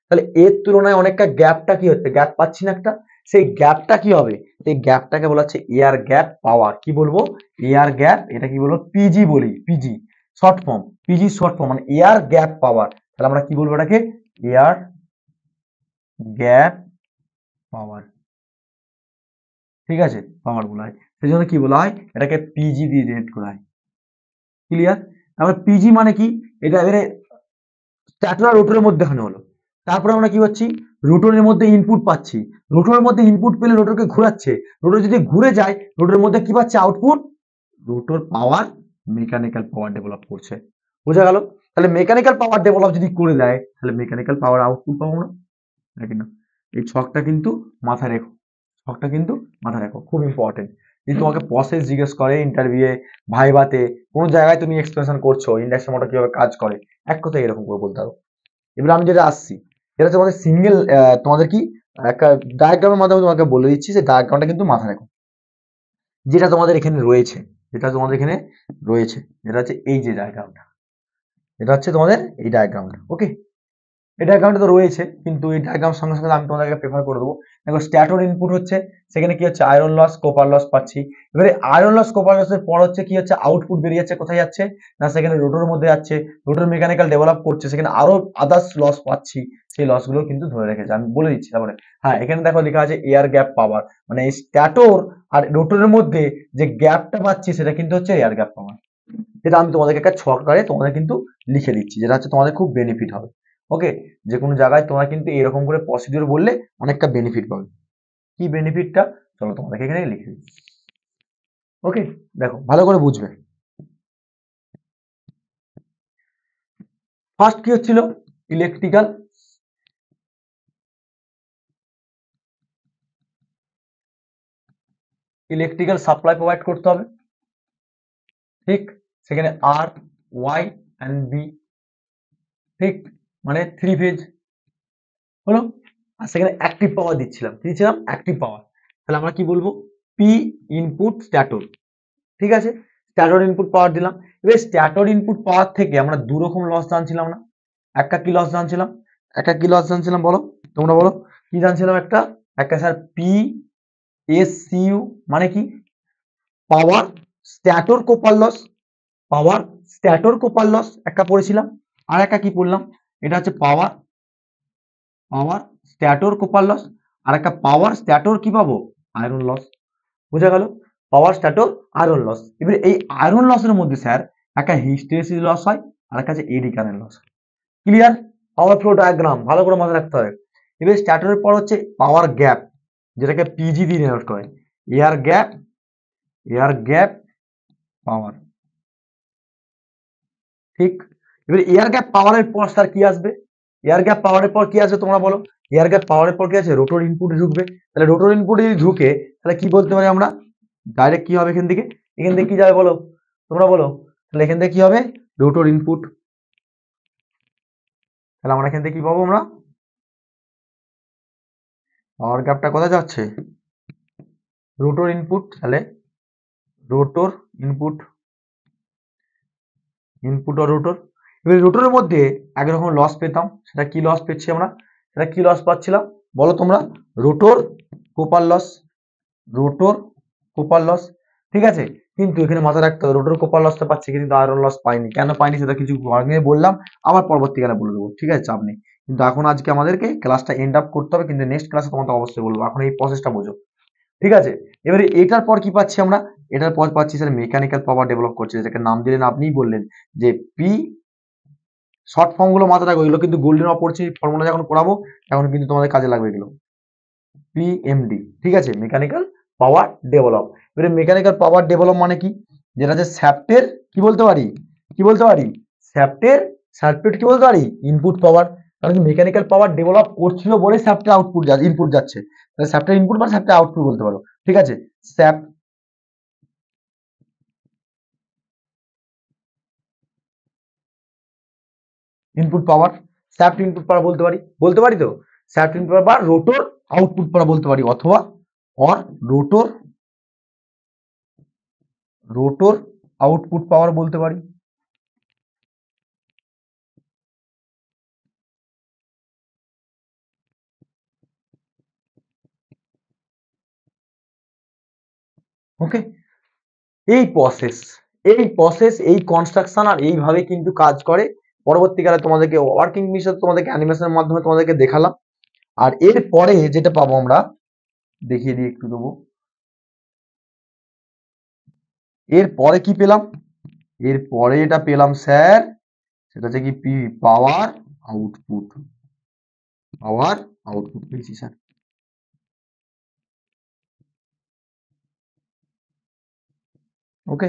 তাহলে এর তুলনায় অনেকটা গ্যাপটা কি হচ্ছে? গ্যাপ পাচ্ছি না একটা? সেই গ্যাপটা কি হবে? সেই গ্যাপটাকে বলা হচ্ছে এয়ার গ্যাপ পাওয়ার। কি বলবো? এয়ার গ্যাপ, এটা কি বলবো? পিজি বলি, PG short form, PG short form মানে এয়ার গ্যাপ পাওয়ার। তাহলে আমরা কি বলবো এটাকে? এয়ার গ্যাপ পাওয়ার। ঠিক আছে, পাওয়ার বলা হয়, সেই জন্য কি বলা হয়? এটাকে পিজি দিয়ে ডিনোট করা হয়। ক্লিয়ার? তারপরে পিজি মানে কি? এটা এবারে স্ট্যাটলার রোটরের মধ্যেখানে হলো, তারপরে আমরা কি পাচ্ছি, রোটরের মধ্যে ইনপুট পাচ্ছি, রোটরের মধ্যে ইনপুট পেলে রোটরকে ঘোরাচ্ছে, রোটর যদি ঘুরে যায় রোটরের মধ্যে কি পাচ্ছে আউটপুট, রোটর পাওয়ার, মেকানিক্যাল পাওয়ার ডেভেলপ করছে। বোঝা গেল? তাহলে মেকানিক্যাল পাওয়ার ডেভেলপ যদি করে দেয় তাহলে মেকানিক্যাল পাওয়ার আউটপুট পাবো না, নাকি না? এই ছকটা কিন্তু মাথায় রেখো, ছকটা কিন্তু মাথায় রাখো, খুব ইম্পর্টেন্ট। যদি তোমাকে প্রসেস জিজ্ঞেস করে ইন্টারভিউয়ে, ভাইভাতে, কোনো জায়গায় তুমি এক্সপ্লেনেশন করছো ইন্ডাকশন মোটর কিভাবে কাজ করে, এক কথায় এরকম করে বলতে পারো। এবার আমি যেটা আসছি, এটা তোমাদের সিঙ্গেল, তোমাদের কি একটা ডায়াগ্রামের মাধ্যমে তোমাকে বলে দিচ্ছি, যে ডায়াগ্রামটা কিন্তু মাথায় রাখো, যেটা তোমাদের এখানে রয়েছে, যেটা তোমাদের এখানে রয়েছে, যেটা হচ্ছে এই যে ডায়াগ্রামটা, এটা হচ্ছে তোমাদের এই ডায়াগ্রামটা। ওকে, এই ডায়াগ্রামটা তো রয়েছে, কিন্তু এই ডায়াগ্রাম সঙ্গে সঙ্গে আমি তোমাদেরকে প্রেফার করে দেবো। দেখো স্ট্যাটর ইনপুট হচ্ছে, সেখানে কি হচ্ছে আয়রন লস, কপার লস পাচ্ছি। এবারে আয়রন লস, কপার লসের পর হচ্ছে কি হচ্ছে আউটপুট বেরিয়ে যাচ্ছে, কোথায় যাচ্ছে না সেখানে রোটরের মধ্যে যাচ্ছে, রোটর মেকানিক্যাল ডেভেলপ করছে, সেখানে আরো আদার্স লস পাচ্ছি, সেই লস গুলো কিন্তু ধরে রেখেছে, আমি বলে দিচ্ছি। তারপরে হ্যাঁ, এখানে দেখো লেখা আছে এয়ার গ্যাপ পাওয়ার, মানে এই স্ট্যাটর আর রোটরের মধ্যে যে গ্যাপটা পাচ্ছি সেটা কিন্তু হচ্ছে এয়ার গ্যাপ পাওয়ার। যেটা আমি তোমাদেরকে একটা ছক আকারে তোমাদের কিন্তু লিখে দিচ্ছি, যেটা হচ্ছে তোমাদের খুব বেনিফিট হবে। ওকে, যে কোনো জায়গায় তোমরা কিন্তু এরকম করে প্রসিডিউর বললে অনেকটা বেনিফিট পাবে। কি বেনিফিটটা, চলো তোমাদেরকে এখানে লিখে দিই। ওকে, দেখো ভালো করে বুঝবে। ফার্স্ট কি হচ্ছিল, ইলেকট্রিক্যাল ইলেকট্রিক্যাল সাপ্লাই প্রোভাইড করতে হবে, ঠিক, সেখানে আর, ওয়াই অ্যান্ড বি, ঠিক, মানে 3 ফেজ হলো। আর সেখানে অ্যাক্টিভ পাওয়ার দিচ্ছিলাম, কি দিচ্ছিলাম অ্যাক্টিভ পাওয়ার। তাহলে আমরা কি বলবো, পি ইনপুট স্ট্যাটর, ঠিক আছে, স্ট্যাটর ইনপুট পাওয়ার দিলাম। এবার স্ট্যাটর ইনপুট পাওয়ার থেকে আমরা দু রকম লস জানছিলাম না, একটা কি লস জানছিলাম, একটা কি লস জানছিলাম বলো, তোমরা বলো কি জানছিলাম, একটা একটা sir P S C U, মানে কি পাওয়ার স্ট্যাটর কোপার লস, পাওয়ার স্ট্যাটর কোপার লস একটা পড়েছিলাম। আর একটা কি পড়লাম, এটা হচ্ছে পাওয়ার, পাওয়ার স্ট্যাটর কোপার লস, আর একটা পাওয়ার স্ট্যাটর কি পাবো আয়রন লস। বোঝা গেল, পাওয়ার স্ট্যাটর আয়রন লস। এবারে এই আয়রন লসের মধ্যে স্যার একটা হিস্টেরিসিস লস হয় আর একটা আছে এডি কারেন্ট লস। ক্লিয়ার? পাওয়ার ফ্লো ডায়াগ্রাম ভালো করে মাথায় রাখতে হবে। এবার স্ট্যাটরের পর হচ্ছে পাওয়ার গ্যাপ, যেটাকে পিজি দিয়ে ডিনোট করে, এয়ার গ্যাপ, এয়ার গ্যাপ পাওয়ার, ঠিক। এবার এয়ার গ্যাপ পাওয়ারের পর স্যার কি আসবে, এয়ার গ্যাপ পাওয়ারের পর কি আসবে তোমরা বলো, এয়ার গ্যাপ পাওয়ারের পর কি আছে, রোটর ইনপুটে ঢুকবে। তাহলে রোটর ইনপুটে যদি ঢুকে তাহলে কি বলতে পারি আমরা, ডাইরেক্ট কি হবে এখান থেকে, এখান থেকে কি যাবে বলো, তোমরা বলো, তাহলে এখান থেকে কি হবে রোটর ইনপুট। তাহলে আমরা এখান থেকে কি পাবো, আমরা পাওয়ার গ্যাপটা কোথায় যাচ্ছে, রোটর ইনপুট, তাহলে রোটর ইনপুট, ইনপুট আর রোটর। এবার রোটরের মধ্যে একরকম লস পেতাম, সেটা কি লস পেয়েছি আমরা, সেটা কি লস পাচ্ছিলাম বলো তোমরা, rotor copper loss, rotor copper loss, ঠিক আছে। কিন্তু এখানে মাথায় রাখতে হবে রোটর কোপার লসটা পাচ্ছি কিন্তু আয়রন লস পাইনি, কেন পাইনি সেটা কিছু আগে বললাম, আবার পরবর্তীকালে বলে দেবো, ঠিক আছে, চাপ নেই। কিন্তু এখন আজকে আমাদেরকে ক্লাসটা এন্ড আপ করতে হবে, কিন্তু নেক্সট ক্লাসে তোমাকে অবশ্যই বলবো, এখন এই প্রসেসটা বোঝো, ঠিক আছে। এবারে এটার পর কি পাচ্ছি আমরা, এটার পর পাচ্ছি স্যার মেকানিক্যাল পাওয়ার ডেভেলপ করছে, যেটাকে নাম দিলেন আপনিই বললেন যে পি, শর্ট ফর্ম গুলো মাথায় রাখো, এগুলো কিন্তু গোল্ডেন অপরচুনিটি, ফর্মুলা যখন পড়াবো তখন কিন্তু তোমাদের কাজে লাগবে এগুলো, পিএমডি, ঠিক আছে, মেকানিক্যাল পাওয়ার ডেভেলপ। এবারে মেকানিক্যাল পাওয়ার ডেভেলপ মানে কি, যেটা হচ্ছে শ্যাফটের কি বলতে পারি, কি বলতে পারি, শ্যাফটের সার্কিট কি বলতে পারি ইনপুট পাওয়ার, কারণ মেকানিক্যাল পাওয়ার ডেভেলপ করছিল বলে শ্যাফটের আউটপুট যাচ্ছে, ইনপুট যাচ্ছে, তাহলে শ্যাফটের ইনপুট বা শ্যাফটের আউটপুট বলতে পারো, ঠিক আছে। শ্যাফট ইনপুট পাওয়ার, শ্যাফট ইনপুট পাওয়ার বলতে পারি তো, শ্যাফট ইনপুট পাওয়ার বা রোটর আউটপুট পাওয়ার বলতে পারি, অথবা অর রোটর, রোটর আউটপুট পাওয়ার বলতে পারি। ওকে, এই প্রসেস, এই কনস্ট্রাকশন আর এইভাবে কিন্তু কাজ করে। পরবর্তীকালে তোমাদেরকে ওয়ার্কিং বিষয় তোমাদেরকে অ্যানিমেশনের মাধ্যমে তোমাদেরকে দেখালাম। আর এর পরে যেটা পাবো আমরা, দেখিয়ে দিই একটু দেবো, এর পরে কি পেলাম, এর পরে এটা পেলাম স্যার, সেটা হচ্ছে কি P power output, power output পেয়েছি স্যার। ওকে,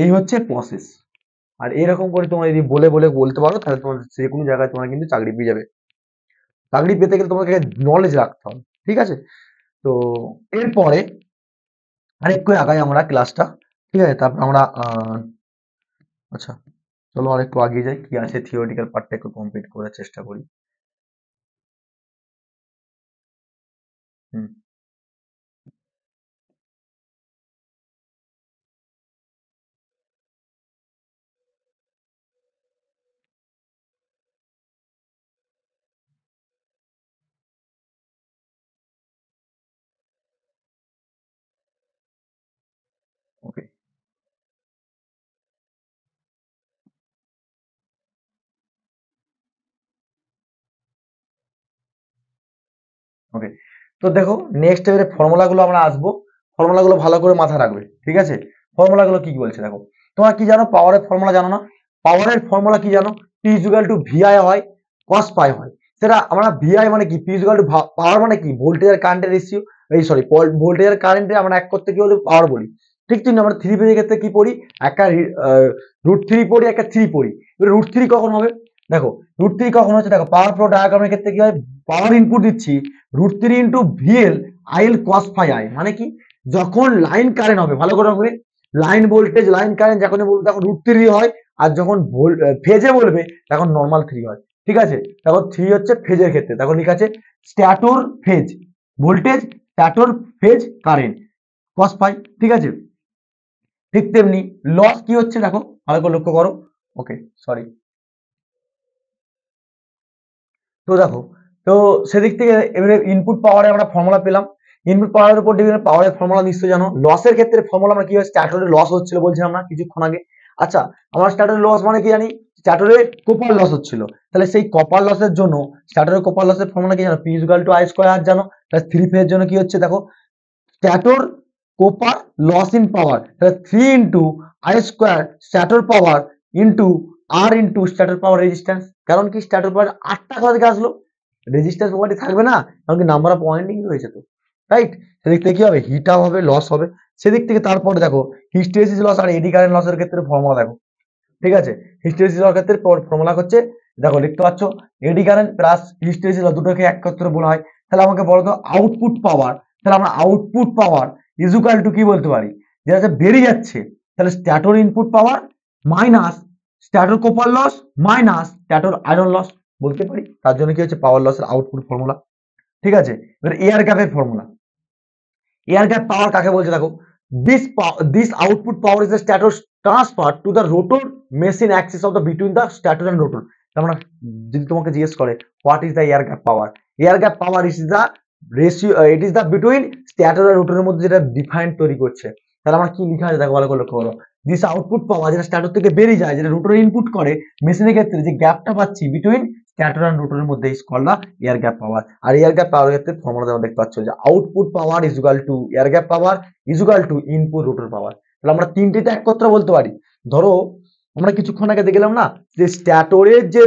এই হচ্ছে প্রসেস। আর এরকম করে তোমরা যদি বলে বলে বলতে পারো তাহলে তোমার যে কোনো জায়গায় তোমরা কিন্তু চাকরি পেয়ে যাবে। চাকরি পেতে গেলে তোমাকে নলেজ রাখতে হবে, ঠিক আছে? তো এরপরে আরেকটু আগাই আমরা ক্লাসটা, ঠিক আছে? তারপর আমরা আচ্ছা চলো আরেকটু আগে যাই, কি আছে থিওরিটিক্যাল পার্টটা একটু কমপ্লিট করার চেষ্টা করি। হুম, ওকে ওকে। তো দেখো নেক্সট এবারে ফর্মুলাগুলো আমরা আসবো, ফর্মুলাগুলো ভালো করে মাথায় রাখবে, ঠিক আছে? ফর্মুলাগুলো কি কি বলছে দেখো। তোমরা কি জানো পাওয়ারের ফর্মুলা জানো না? পাওয়ারের ফর্মুলা কি জানো? P ইকুয়াল টু VI হয়, cos পাই হয়। সেটা আমরা VI মানে কি, P ইকুয়াল টু পাওয়ার মানে কি, ভোল্টেজ আর কারেন্টের রেশিও, এই সরি ভোল্টেজ আর কারেন্টের আমরা এক করতে কি বলি পাওয়ার বলি। ঠিক কিন্তু আমরা থ্রি ফেজের ক্ষেত্রে কি পড়ি, একটা √3 পড়ি, একটা 3 পড়ি। এবার √3 কখন হবে দেখো, √3 কখন হচ্ছে দেখো পাওয়ার ফ্লো ডায়াগ্রামের ক্ষেত্রে কি হয়, পাওয়ার ইনপুট দিচ্ছি √3 into VL IL cos phi I, মানে কি যখন লাইন কারেন্ট হবে, ভালো করে হবে, লাইন ভোল্টেজ লাইন কারেন্ট যখন বলবো তখন √3 হয়, আর যখন ফেজে বলবে তখন নর্মাল 3 হয়, ঠিক আছে? তখন 3 হচ্ছে ফেজের ক্ষেত্রে, তখন লেখা আছে stator phase voltage, stator phase current cos phi, ঠিক আছে? ঠিক তেমনি লস কি হচ্ছে দেখো, ভালো করে লক্ষ্য করো। ওকে সরি। তো দেখো, তো সেদিক থেকে এবারে ইনপুট পাওয়ারে আমরা ফর্মুলা পেলাম, ইনপুট পাওয়ারের উপর ডিপেন্ড পাওয়ারের ফর্মুলা নিশ্চয়ই জানো। লসের ক্ষেত্রে ফর্মুলা আমরা কি হয়, স্ট্যাটরের লস হচ্ছিল বলছিলাম না কিছুক্ষণ আগে। আচ্ছা আমরা স্ট্যাটরের লস মানে কি জানি, স্ট্যাটরে কপার লস হচ্ছিল, তাহলে সেই কপার লসের জন্য স্ট্যাটরের কপার লসের ফর্মুলা কি জানো, P equal to I square জানো। তাহলে থ্রি ফেজের জন্য কি হচ্ছে দেখো, stator copper loss in power, তাহলে 3 into I square stator power into R into stator power resistance. কারণ কি স্ট্যাটর পাওয়ার 8টা কোথা থেকে আসলো, রেজিস্ট্যান্স প্রপার্টি থাকবে না, কারণ কি নাম্বার অফ ওয়াইন্ডিং রয়েছে তো, রাইট? সেদিক থেকে কি হবে, হিটাও হবে লস হবে। সেদিক থেকে তারপরে দেখো হিস্টেরিসিস লস আর এডি কারেন্ট লসের ক্ষেত্রে ফর্মুলা দেখো, ঠিক আছে? হিস্টেরিসিস লসের ক্ষেত্রে ফর্মুলা হচ্ছে দেখো লিখতে পাচ্ছ, eddy current plus hysteresis loss দুটোকে একত্রে বলা হয়। তাহলে আমাকে বলো তো আউটপুট পাওয়ার, তাহলে আমরা আউটপুট পাওয়ার ইকুয়াল টু কি বলতে পারি, যেটা হচ্ছে বেরিয়ে যাচ্ছে, তাহলে stator input power minus stator copper loss minus stator iron loss বলতে পারি। তার জন্য কি হচ্ছে পাওয়ার লসের আউটপুট ফর্মুলা, ঠিক আছে? এবার এয়ার গ্যাপের ফর্মুলা, এয়ার গ্যাপ পাওয়ার কাকে বলছে দেখো, this output power is the stator transfer to the rotor machine axis of the between the stator and rotor. তার মানে যদি তোমাকে জিজ্ঞেস করে what is the air gap power, air gap power is the ratio, it is the between stator আর রোটরের মধ্যে যেটা ডিফাইন তৈরি করছে। তাহলে আমরা কি লেখা আছে দেখো ভালো করে লক্ষ্য করো, দিস আউটপুট পাওয়ার যেটা স্ট্যাটর থেকে বেরিয়ে যায়, যেটা রোটর ইনপুট করে মেশিনের ক্ষেত্রে, যে গ্যাপটা পাচ্ছি বিটুইন স্ট্যাটর আর রোটরের মধ্যে is called the air gap power. আর এয়ার গ্যাপ পাওয়ার ক্ষেত্রে ফর্মুলা তোমরা দেখতে পাচ্ছ যে output power is equal to air gap power is equal to input rotor power. তাহলে আমরা তিনটিতে একত্র বলতে পারি। ধরো আমরা কিছুক্ষণ আগে দেখলাম না যে স্ট্যাটরের যে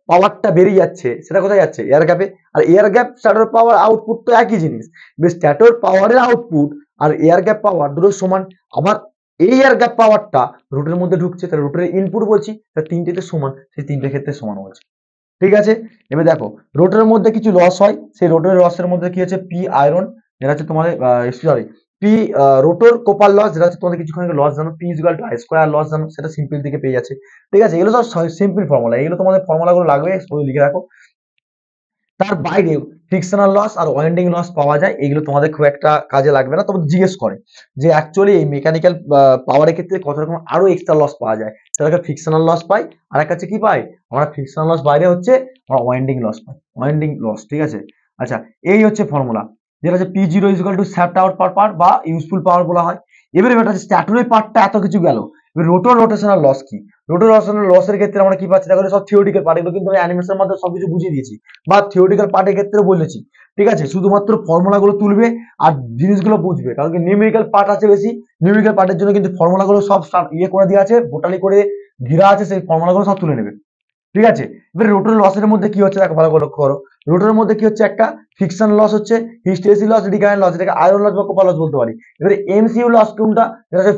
পাওয়ারটা বেরিয়ে যাচ্ছে সেটা কোথায় যাচ্ছে, এয়ার গ্যাপে। আর এয়ার গ্যাপ স্ট্যাটর পাওয়ার আউটপুট তো একই জিনিস, স্ট্যাটর পাওয়ারের আউটপুট আর এয়ার গ্যাপ পাওয়ার দুটো সমান। আবার এই এয়ার গ্যাপ পাওয়ারটা রোটের মধ্যে ঢুকছে, তাহলে রোটের ইনপুট বলছি, তাহলে তিনটেতে সমান, সেই তিনটে ক্ষেত্রে সমান বলছি, ঠিক আছে? এবার দেখো রোটের মধ্যে কিছু লস হয়, সেই রোটের লসের মধ্যে কি হচ্ছে পি আয়রন, যেটা হচ্ছে তোমাদের sorry P rotor copper loss, যেটা হচ্ছে তোমাদের কিছুক্ষণ আগে লস জানো, P equal to I square loss জানো, সেটা সিম্পল দিকে পেয়ে যাচ্ছে, ঠিক আছে? এগুলো সব সিম্পল ফর্মুলা, এগুলো তোমাদের ফর্মুলাগুলো লাগবে লিখে রাখো। তার বাইরে ফ্রিকশনাল লস আর ওয়াইন্ডিং লস পাওয়া যায়, এগুলো তোমাদের খুব একটা কাজে লাগবে না, তবে জিজ্ঞেস করে যে অ্যাকচুয়ালি এই মেকানিক্যাল পাওয়ারের ক্ষেত্রে কত রকম আরো এক্সট্রা লস পাওয়া যায়, সেটাকে ফ্রিকশনাল লস পাই, আর একটা হচ্ছে কি পাই আমরা ফ্রিকশনাল লস, বাইরে হচ্ছে আমরা ওয়াইন্ডিং লস পাই, ওয়াইন্ডিং লস, ঠিক আছে? আচ্ছা এই হচ্ছে ফর্মুলা, যেটা হচ্ছে P0 equal to shaft out per part বা ইউজফুল পাওয়ার বলা হয়। এবারে এটা হচ্ছে স্ট্যাটরের পার্টটা এত কিছু গেল, রোটর রোটেশনাল লস কি, রোটর রোটেশনাল লসের ক্ষেত্রে আমরা কি পাচ্ছি দেখো, সব থিওরিটিক্যাল পার্ট, এগুলো কিন্তু আমি অ্যানিমেশনের মধ্যে সবকিছু বুঝিয়ে দিয়েছি বা থিওরিটিক্যাল পার্টের ক্ষেত্রে বলেছি, ঠিক আছে? শুধুমাত্র ফর্মুলাগুলো তুলবে আর জিনিসগুলো বুঝবে, কারণ কি নিউমেরিক্যাল পার্ট আছে বেশি, নিউমেরিক্যাল পার্টের জন্য কিন্তু ফর্মুলাগুলো সব ইয়ে করে দেওয়া আছে, বোটালি করে ঘিরা আছে, সেই ফর্মুলাগুলো সব তুলে নেবে, ঠিক আছে। এবার রোটর লসের মধ্যে কি হচ্ছে দেখো ভালো করে লক্ষ্য করো। রোটরের মধ্যে কি হচ্ছে, একটা ফিকশন লস হচ্ছে, হিস্টেসি লস, রিকারেন্ট লস, এটাকে আয়রন লস বা কোপার লস বলতে পারি। এবারে এমসিইউ লস কোনটা, যেটা হচ্ছে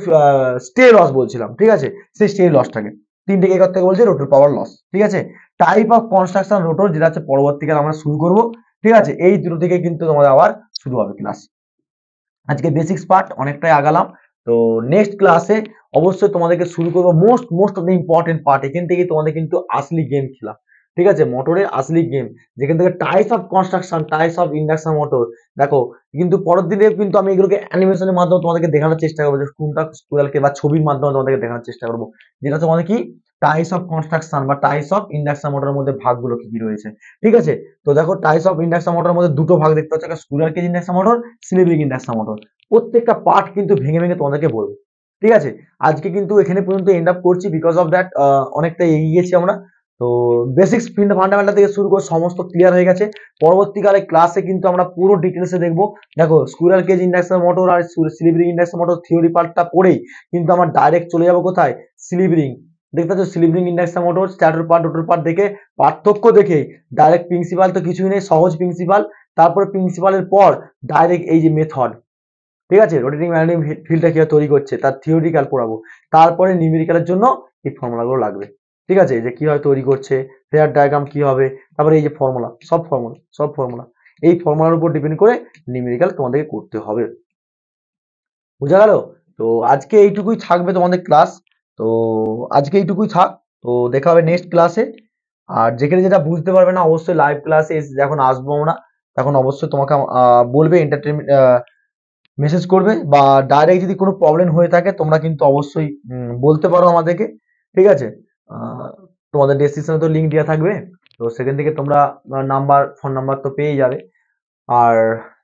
স্টে লস বলছিলাম, ঠিক আছে, সেই স্টে লসটাকে তিনটে কে করতে বলছে রোটর পাওয়ার লস। ঠিক আছে, টাইপ অফ কনস্ট্রাকশন রোটর, যেটা হচ্ছে পরবর্তীকালে আমরা শুরু করব। ঠিক আছে, এই দুটো থেকে কিন্তু তোমাদের আবার শুরু হবে ক্লাস। আজকে বেসিক্স পার্ট অনেকটাই আগালাম। তো নেক্সট ক্লাসে অবশ্যই তোমাদেরকে শুরু করবো most of the important part. এখান থেকে তোমাদের কিন্তু আসলি গেম খেলা, ঠিক আছে, মোটরের আসলি গেম, যেখান থেকে types of construction, types of induction motor. দেখো কিন্তু পরের দিনে কিন্তু আমি এগুলোকে অ্যানিমেশনের মাধ্যমে তোমাদেরকে দেখানোর চেষ্টা করবো, যে কোনটা স্কুয়ালকে বা ছবির মাধ্যমে তোমাদেরকে দেখানোর চেষ্টা করবো, যেটা তোমাদের কি টাইপস অফ কনস্ট্রাকশন বা টাইপস অফ ইন্ডাকশন মোটরের মধ্যে ভাগগুলো কি কি রয়েছে। ঠিক আছে, তো দেখো টাইপস অফ ইন্ডাকশন মোটরের মধ্যে দুটো ভাগ দেখতে পাচ্ছ, একটা squirrel cage induction motor, slip ring induction motor. প্রত্যেকটা পার্ট কিন্তু ভেঙে ভেঙে তোমাদেরকে বলবো। ঠিক আছে, আজকে কিন্তু এখানে পর্যন্ত এন্ড আপ করছি, বিকজ অফ দ্যাট অনেকটা এগিয়ে গেছি আমরা। তো বেসিক্স ফান্ডামেন্টাল থেকে শুরু করে সমস্ত ক্লিয়ার হয়ে গেছে। পরবর্তীকালে ক্লাসে কিন্তু আমরা পুরো ডিটেলসে দেখবো। দেখো স্কুয়ার কেজ ইন্ডাকশন মোটর আর slip ring induction motor theory পার্টটা পড়েই কিন্তু আমরা ডাইরেক্ট চলে যাবো কোথায়, স্লিপ রিং। দেখতে পাচ্ছ slip ring induction motor stator part rotor part দেখে পার্থক্য দেখে ডাইরেক্ট প্রিন্সিপাল তো কিছুই নেই, সহজ প্রিন্সিপাল, তারপরে প্রিন্সিপালের পর ডাইরেক্ট এই যে মেথড। ঠিক আছে, রোটেটিং ম্যাগনেটিক ফিল্ডটা কিভাবে তৈরি করছে তার থিওরিটিক্যাল পড়াবো। তারপরে নিউমেরিক্যালের জন্য এই ফর্মুলাগুলো লাগবে। ঠিক আছে, যে কিভাবে তৈরি করছে, ফেয়ার ডায়াগ্রাম কি হবে, তারপরে এই যে ফর্মুলা, সব ফর্মুলা এই ফর্মুলার উপর ডিপেন্ড করে নিউমেরিক্যাল তোমাদেরকে করতে হবে। বোঝা গেল? তো আজকে এইটুকুই থাকবে তোমাদের ক্লাস। তো আজকে এইটুকুই থাক। তো দেখা হবে নেক্সট ক্লাসে। আর যেখানে যেটা বুঝতে পারবে না অবশ্যই লাইভ ক্লাসে যখন আসবো আমরা, তখন অবশ্যই তোমাকে বলবে, এন্টারটেনমেন্ট মেসেজ করবে, বা ডাইরেক্ট যদি কোনো প্রবলেম হয়ে থাকে তোমরা কিন্তু অবশ্যই বলতে পারো আমাদেরকে। ঠিক আছে, আহ, তোমাদের ডেসক্রিপশনে তো লিঙ্ক দেওয়া থাকবে, তো সেখান থেকে তোমরা ফোন নাম্বার তো পেয়ে যাবে। আর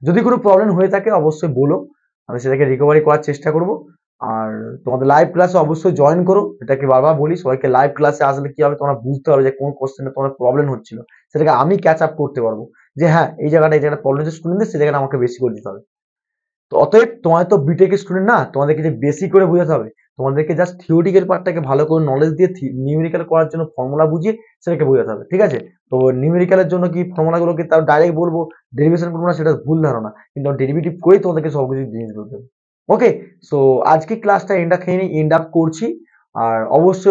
যদি কোনো প্রবলেম হয়ে থাকে অবশ্যই বলো, আমি সেটাকে রিকভারি করার চেষ্টা করব। আর তোমাদের লাইভ ক্লাসে অবশ্যই জয়েন করো, এটাকে বারবার বলি সবাইকে, লাইভ ক্লাসে আসলে কি হবে তোমরা বুঝতে পারবে যে কোন কোশ্চেনে তোমার প্রবলেম হচ্ছিল, সেটাকে আমি ক্যাচ আপ করতে পারবো, যে হ্যাঁ এই জায়গাটা প্রবলেম হচ্ছে স্টুডেন্টদের, সেই জায়গাটা আমাকে বেশি করে দিতে হবে। তো অতএব তোমাদের তো বিটেক স্টুডেন্ট না, তোমাদেরকে যে বেশি করে বোঝাতে হবে, তোমাদেরকে জাস্ট থিওরিটিক্যাল পার্টটাকে ভালো করে নলেজ দিয়ে নিউমেরিক্যাল করার জন্য ফর্মুলা বুঝিয়ে সেটাকে বোঝাতে হবে। ঠিক আছে, তো নিউমেরিক্যালের জন্য কি ফর্মুলাগুলোকে তাও ডাইরেক্ট বলবো, ডেরিভেশন করবো না, সেটা ভুল ধারণা, কিন্তু ডেরিভেটিভ করেই তোমাদেরকে সব কিছু জিনিসগুলো দেবো। ওকে, সো আজকে ক্লাসটা এন্ড আপ করছি। আর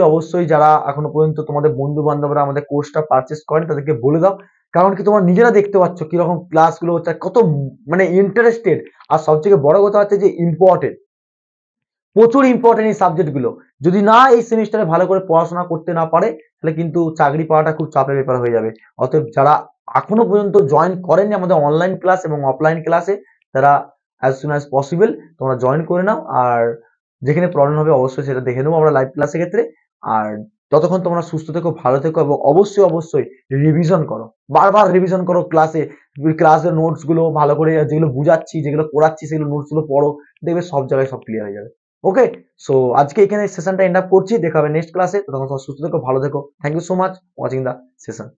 অবশ্যই যারা এখনো পর্যন্ত তোমাদের বন্ধু বান্ধবরা আমাদের কোর্সটা পারচেস করেন তাদেরকে বলে দাও, কারণ কি তোমরা নিজেরা দেখতে পাচ্ছ কিরকম ক্লাসগুলো হচ্ছে, কত মানে ইন্টারেস্টেড। আর সবথেকে বড় কথা হচ্ছে যে ইম্পর্টেন্ট, প্রচুর ইম্পর্টেন্ট এই সাবজেক্ট গুলো। যদি না এই সেমিস্টারে ভালো করে পড়াশোনা করতে না পারে, তাহলে কিন্তু চাকরি পাওয়াটা খুব চাপের ব্যাপার হয়ে যাবে। অতএব যারা এখনো পর্যন্ত জয়েন করেনি আমাদের অনলাইন ক্লাস এবং অফলাইন ক্লাসে, তারা অ্যাজ সুন অ্যাজ পসিবল তোমরা জয়েন করে নাও। আর যেখানে প্রবলেম হবে অবশ্যই সেটা দেখে নেবো আমরা লাইভ ক্লাসের ক্ষেত্রে। আর ততক্ষণ তোমরা সুস্থ থেকো, ভালো থেকো, এবং অবশ্যই রিভিশন করো, বারবার রিভিশন করো ক্লাসের নোটস গুলো ভালো করে, যেগুলো বুঝাচ্ছি যেগুলো পড়াচ্ছি সেগুলো নোটস গুলো পড়ো, দেখবে সব জায়গায় সব ক্লিয়ার হয়ে যাবে। ওকে, সো আজকে এখানে সেশনটা এন্ড আপ করছি, দেখা হবে নেক্সট ক্লাসে। তখন সুস্থ থেকো, ভালো থেকো। Thank you so much watching the session.